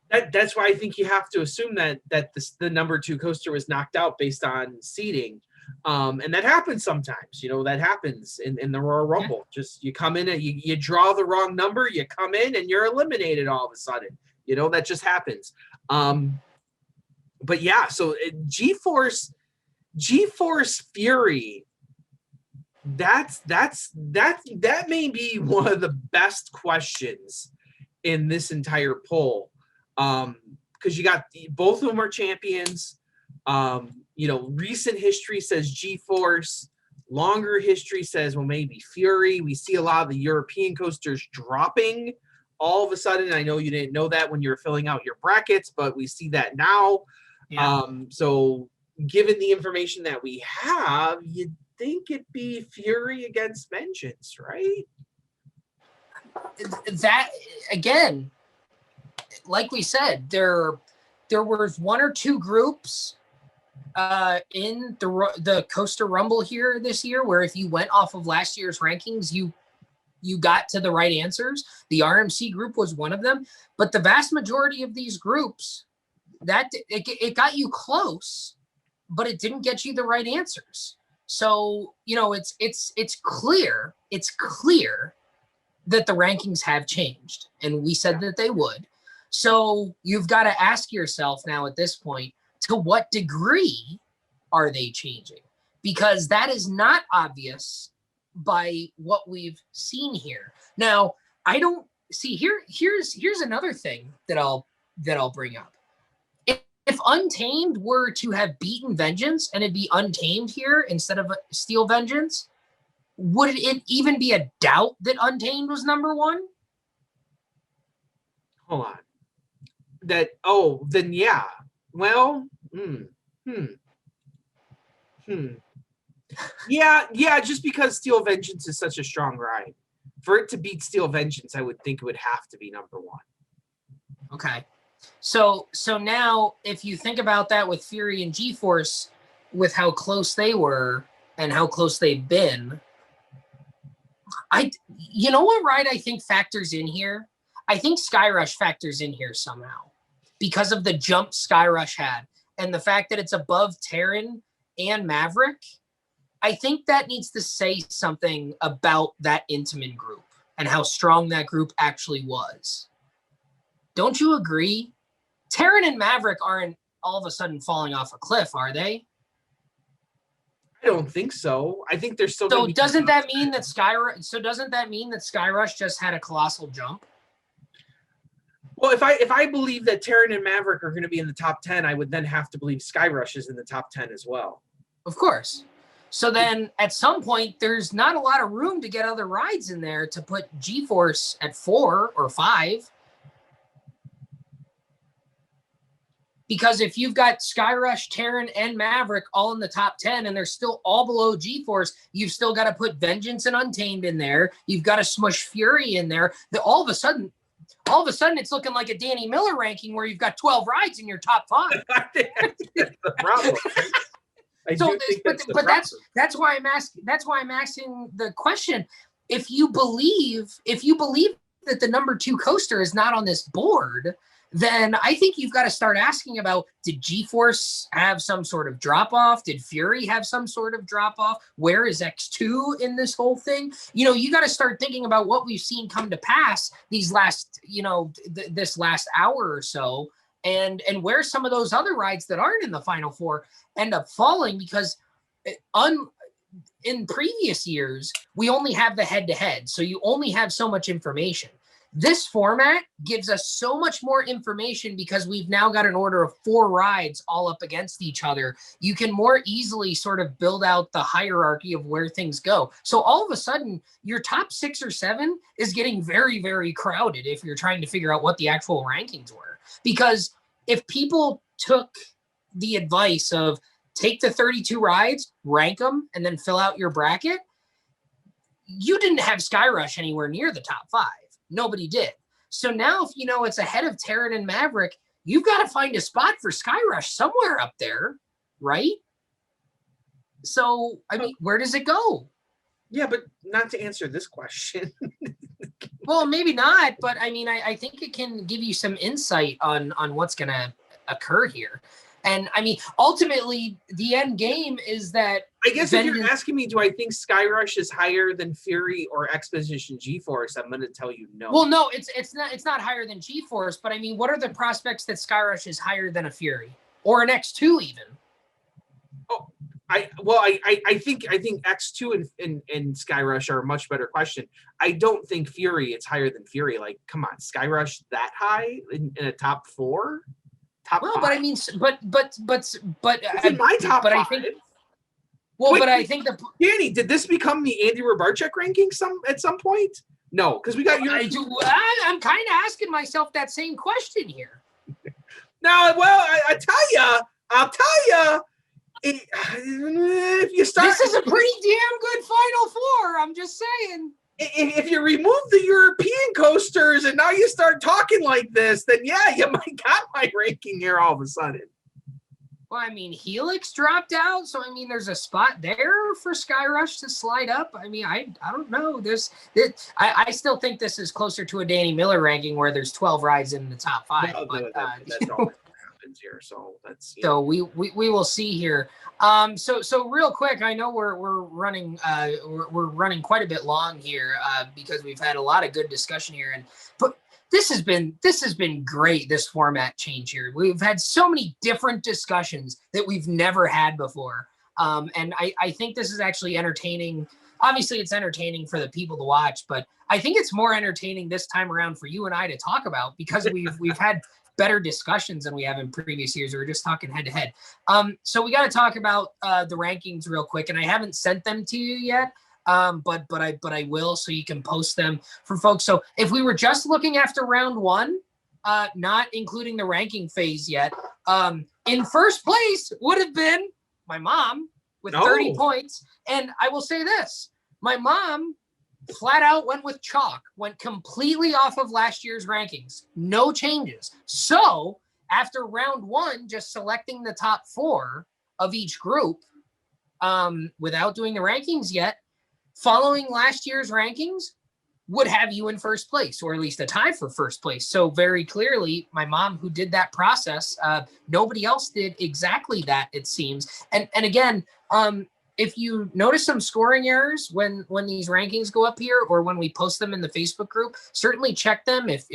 That's why I think you have to assume that the number 2 coaster was knocked out based on seeding. And that happens sometimes, that happens in the Royal Rumble. Yeah. Just you come in and you draw the wrong number, you come in and you're eliminated all of a sudden. That just happens. But yeah, so G-Force Fury, that may be one of the best questions in this entire poll. Because you got both of them are champions. Recent history says G-Force. Longer history says, well, maybe Fury. We see a lot of the European coasters dropping all of a sudden. I know you didn't know that when you were filling out your brackets, but we see that now. Yeah. So given the information that we have, you'd think it'd be Fury against Vengeance, right? That, again, like we said, there was 1 or 2 groups in the Coaster Rumble here this year where if you went off of last year's rankings, you got to the right answers. The RMC group was one of them, but the vast majority of these groups, that it got you close, but it didn't get you the right answers. So it's clear that the rankings have changed, and we said that they would. So you've got to ask yourself now at this point, to what degree are they changing? Because that is not obvious by what we've seen here. Now, I don't see here's another thing that I'll bring up. If Untamed were to have beaten Vengeance and it'd be Untamed here instead of Steel Vengeance, would it even be a doubt that Untamed was number 1? Hold on. Then yeah. Well, Yeah, just because Steel Vengeance is such a strong ride. For it to beat Steel Vengeance, I would think it would have to be number 1. Okay. So now if you think about that with Fury and G-Force, with how close they were and how close they've been, you know what ride I think factors in here? I think Skyrush factors in here somehow because of the jump Skyrush had and the fact that it's above Terran and Maverick. I think that needs to say something about that INTAMIN group and how strong that group actually was. Don't you agree? Terran and Maverick aren't all of a sudden falling off a cliff, are they? I don't think so. I think they're still. So doesn't that mean that Skyrush just had a colossal jump? Well, if I believe that Terran and Maverick are going to be in the top 10, I would then have to believe Skyrush is in the top 10 as well. Of course. So then at some point, there's not a lot of room to get other rides in there to put G-Force at 4 or 5. Because if you've got Skyrush, Terran, and Maverick all in the top 10 and they're still all below G-Force, you've still got to put Vengeance and Untamed in there. You've got to smush Fury in there. All of a sudden, all of a sudden it's looking like a Danny Miller ranking where you've got 12 rides in your top 5. That's the problem. Right? That's why I'm asking the question. If you believe that the number 2 coaster is not on this board, then I think you've got to start asking about, did G-Force have some sort of drop-off? Did Fury have some sort of drop-off? Where is X2 in this whole thing? You got to start thinking about what we've seen come to pass these last, this last hour or so, and where some of those other rides that aren't in the Final Four end up falling, because in previous years, we only have the head-to-head, so you only have so much information. This format gives us so much more information because we've now got an order of 4 rides all up against each other. You can more easily sort of build out the hierarchy of where things go. So all of a sudden, your top 6 or 7 is getting very, very crowded if you're trying to figure out what the actual rankings were. Because if people took the advice of take the 32 rides, rank them, and then fill out your bracket, you didn't have Skyrush anywhere near the top 5. Nobody did. So now if it's ahead of Terran and Maverick, you've got to find a spot for Skyrush somewhere up there, right? So, I mean, where does it go? Yeah, but not to answer this question. Well, maybe not, but I mean, I think it can give you some insight on what's going to occur here. And I mean, ultimately, the end game is that. I guess if you're asking me, do I think Skyrush is higher than Fury or Expedition G-Force? I'm going to tell you no. Well, no, it's not higher than G-Force, but I mean, what are the prospects that Skyrush is higher than a Fury or an X2 even? Oh, I think X2 and Skyrush are a much better question. I don't think Fury it's higher than Fury. Like, come on, Skyrush that high in a top 4? Well, 5? But I mean, but it's in my top 5. I think. Well, wait, but I think Danny, did this become the Andy Robarczyk ranking at some point? No, because we got your. I'm kind of asking myself that same question here. Now, well, I'll tell you. If you start, this is a pretty damn good Final Four. I'm just saying. If you remove the European coasters and now you start talking like this, then yeah, you might got my ranking here all of a sudden. Well, I mean, Helix dropped out, so I mean, there's a spot there for Skyrush to slide up. I mean, I don't know. I still think this is closer to a Danny Miller ranking where the's 12 rides in the top 5. No, but that's all that happens here. So that's so we will see here. So real quick, I know we're running quite a bit long here because we've had a lot of good discussion here, but this has been great, this format change here. We've had so many different discussions that we've never had before. And I think this is actually entertaining. Obviously, it's entertaining for the people to watch, but I think it's more entertaining this time around for you and I to talk about because we've had better discussions than we have in previous years. We were just talking head to head. So we got to talk about the rankings real quick, and I haven't sent them to you yet. But I will, so you can post them for folks. So if we were just looking after round 1, not including the ranking phase yet, in first place would have been my mom with 30 points. And I will say this, my mom flat out went with chalk, went completely off of last year's rankings, no changes. So after round 1, just selecting the top 4 of each group, without doing the rankings yet, following last year's rankings would have you in first place, or at least a tie for first place. So very clearly, my mom who did that process, nobody else did exactly that, it seems. And again, if you notice some scoring errors when these rankings go up here or when we post them in the Facebook group, certainly check them. If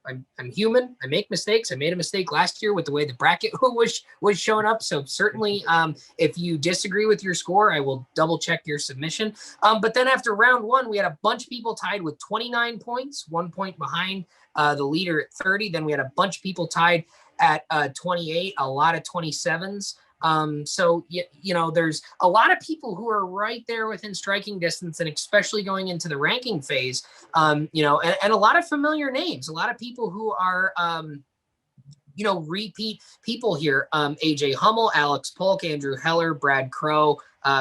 I'm human, I make mistakes. I made a mistake last year with the way the bracket was showing up. So certainly, if you disagree with your score, I will double check your submission. But then after round 1, we had a bunch of people tied with 29 points, 1 point behind the leader at 30. Then we had a bunch of people tied at 28, a lot of 27s. So, there's a lot of people who are right there within striking distance, and especially going into the ranking phase, and a lot of familiar names, a lot of people who are, repeat people here. AJ Hummel, Alex Polk, Andrew Heller, Brad Crow,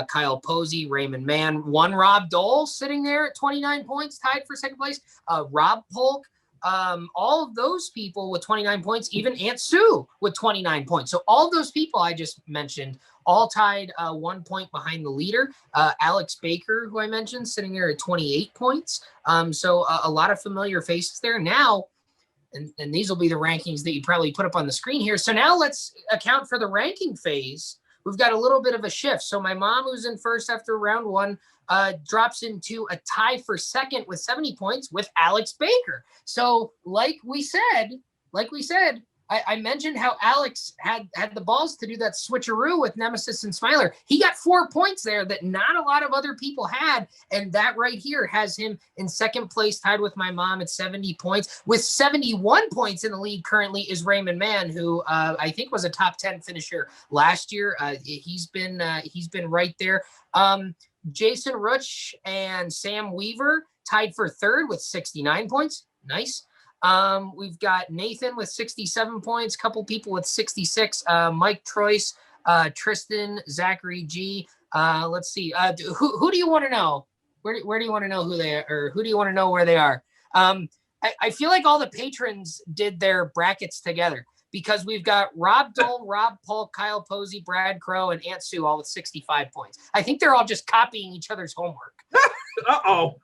Kyle Posey, Raymond Mann, one Rob Dole sitting there at 29 points, tied for second place. Rob Polk, all of those people with 29 points, even Aunt Sue with 29 points. So all of those people I just mentioned all tied 1 point behind the leader. Alex Baker, who I mentioned, sitting there at 28 points. So a lot of familiar faces there. Now, and these will be the rankings that you probably put up on the screen here. So now let's account for the ranking phase. We've got a little bit of a shift. So my mom, who's in first after round one, drops into a tie for second with 70 points with Alex Baker. So like we said, I mentioned how Alex had the balls to do that switcheroo with Nemesis and Smiler. He got 4 points there that not a lot of other people had. And that right here has him in second place, tied with my mom at 70 points. With 71 points in the lead currently is Raymond Mann, who I think was a top 10 finisher last year. He's been right there. Jason Rutsch and Sam Weaver tied for third with 69 points. Nice. We've got Nathan with 67 points, couple people with 66, Mike Troyce, Tristan, Zachary G. Let's see. Who do you want to know? Where do you want to know who they are, or who do you want to know where they are? I feel like all the patrons did their brackets together, because we've got Rob Dole, Rob Polk, Kyle Posey, Brad Crow, and Aunt Sue all with 65 points. I think they're all just copying each other's homework. Uh-oh.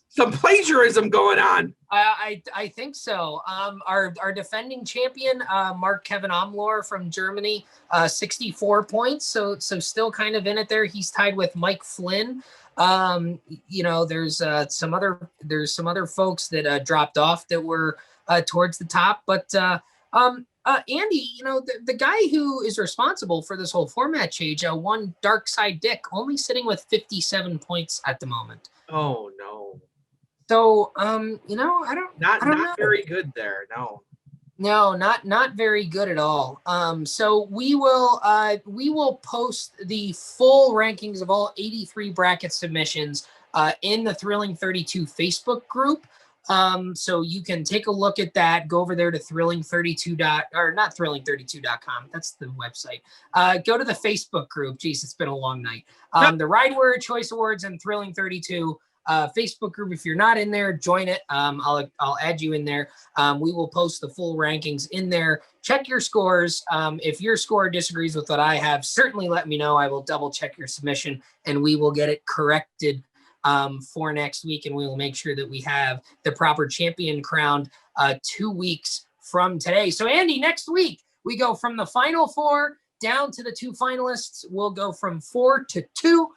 Some plagiarism going on. I think so. Our defending champion, Mark Kevin Omlor from Germany, 64 points. So still kind of in it there. He's tied with Mike Flynn. There's some other folks that dropped off that were towards the top. But Andy, the guy who is responsible for this whole format change, one Dark Side Dick, only sitting with 57 points at the moment. Oh no. So, I don't know. Very good there. No, not very good at all. So we will post the full rankings of all 83 bracket submissions in the Thrilling 32 Facebook group. So you can take a look at that. Go over there to not thrilling32.com. That's the website. Go to the Facebook group. Geez, it's been a long night. The Ride Warrior Choice Awards and Thrilling 32 Facebook group. If you're not in there, join it. I'll add you in there. We will post the full rankings in there. Check your scores. If your score disagrees with what I have, certainly let me know. I will double check your submission and we will get it corrected for next week, and we will make sure that we have the proper champion crowned 2 weeks from today. So Andy, next week we go from the final four down to the two finalists. We'll go from 4 to 2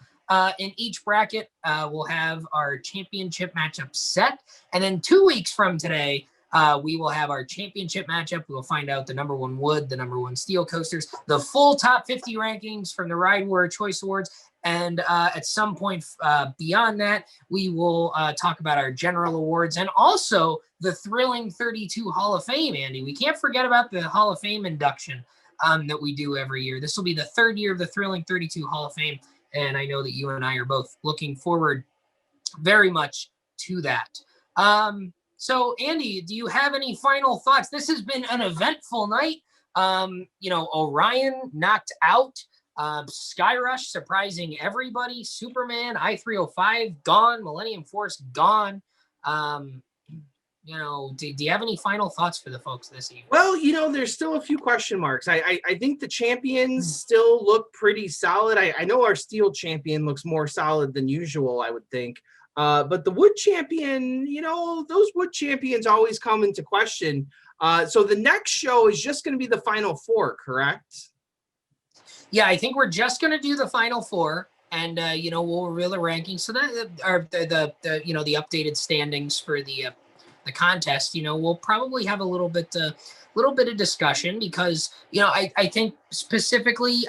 in each bracket. We'll have our championship matchup set, and then 2 weeks from today we will have our championship matchup. We will find out the number one wood, the number one steel coasters, the full top 50 rankings from the Ride Warrior Choice Awards. And at some point beyond that, we will talk about our general awards and also the Thrilling 32 Hall of Fame, Andy. We can't forget about the Hall of Fame induction that we do every year. This will be the third year of the Thrilling 32 Hall of Fame, and I know that you and I are both looking forward very much to that. So, Andy, do you have any final thoughts? This has been an eventful night. Orion knocked out. Skyrush surprising everybody. Superman, I-305 gone. Millennium Force gone. Do you have any final thoughts for the folks this evening? Well, there's still a few question marks. I think the champions still look pretty solid. I know our steel champion looks more solid than usual, I would think. But the wood champion, those wood champions always come into question. So the next show is just going to be the final four, correct? Yeah, I think we're just going to do the final four, and we'll reveal the rankings. So that are the updated standings for the contest. We'll probably have a little bit of discussion because I think specifically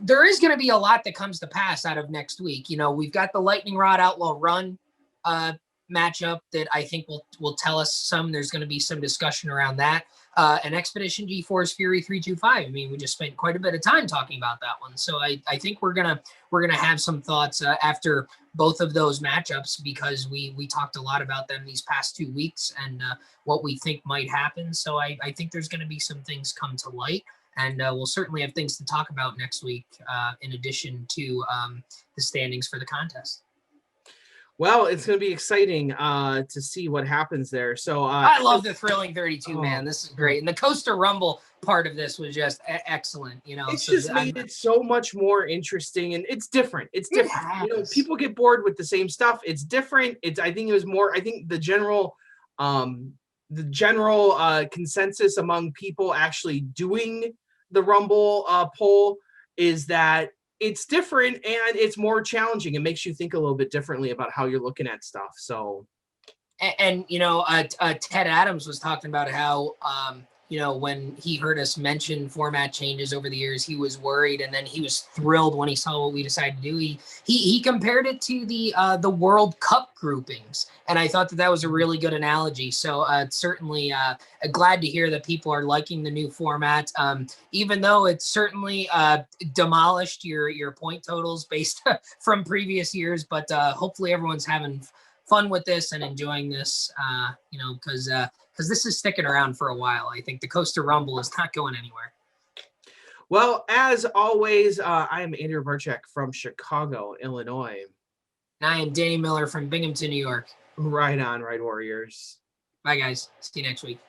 there is going to be a lot that comes to pass out of next week. We've got the Lightning Rod Outlaw Run matchup that I think will tell us some. There's going to be some discussion around that. And Expedition G-Force Fury 325. I mean, we just spent quite a bit of time talking about that one. So I think we're gonna have some thoughts after both of those matchups, because we talked a lot about them these past 2 weeks and what we think might happen. So I think there's going to be some things come to light, and we'll certainly have things to talk about next week in addition to the standings for the contest. Well, it's going to be exciting to see what happens there. So I love the Thrilling 32, man. This is great. And the Coaster Rumble part of this was just excellent. It's just made it so much more interesting, and it's different. It's different. People get bored with the same stuff. It's different. I think the general consensus among people actually doing the Rumble poll is that it's different and it's more challenging. It makes you think a little bit differently about how you're looking at stuff. So, and Ted Adams was talking about how when he heard us mention format changes over the years, he was worried, and then he was thrilled when he saw what we decided to do. He compared it to the World Cup groupings, and I thought that was a really good analogy. So certainly glad to hear that people are liking the new format, even though it's certainly demolished your point totals based from previous years. But hopefully everyone's having fun with this and enjoying this, because this is sticking around for a while. I think the Coaster Rumble is not going anywhere. Well, as always, I am Andrew Barczyk from Chicago, Illinois. And I am Danny Miller from Binghamton, New York. Right on, right Warriors. Bye, guys. See you next week.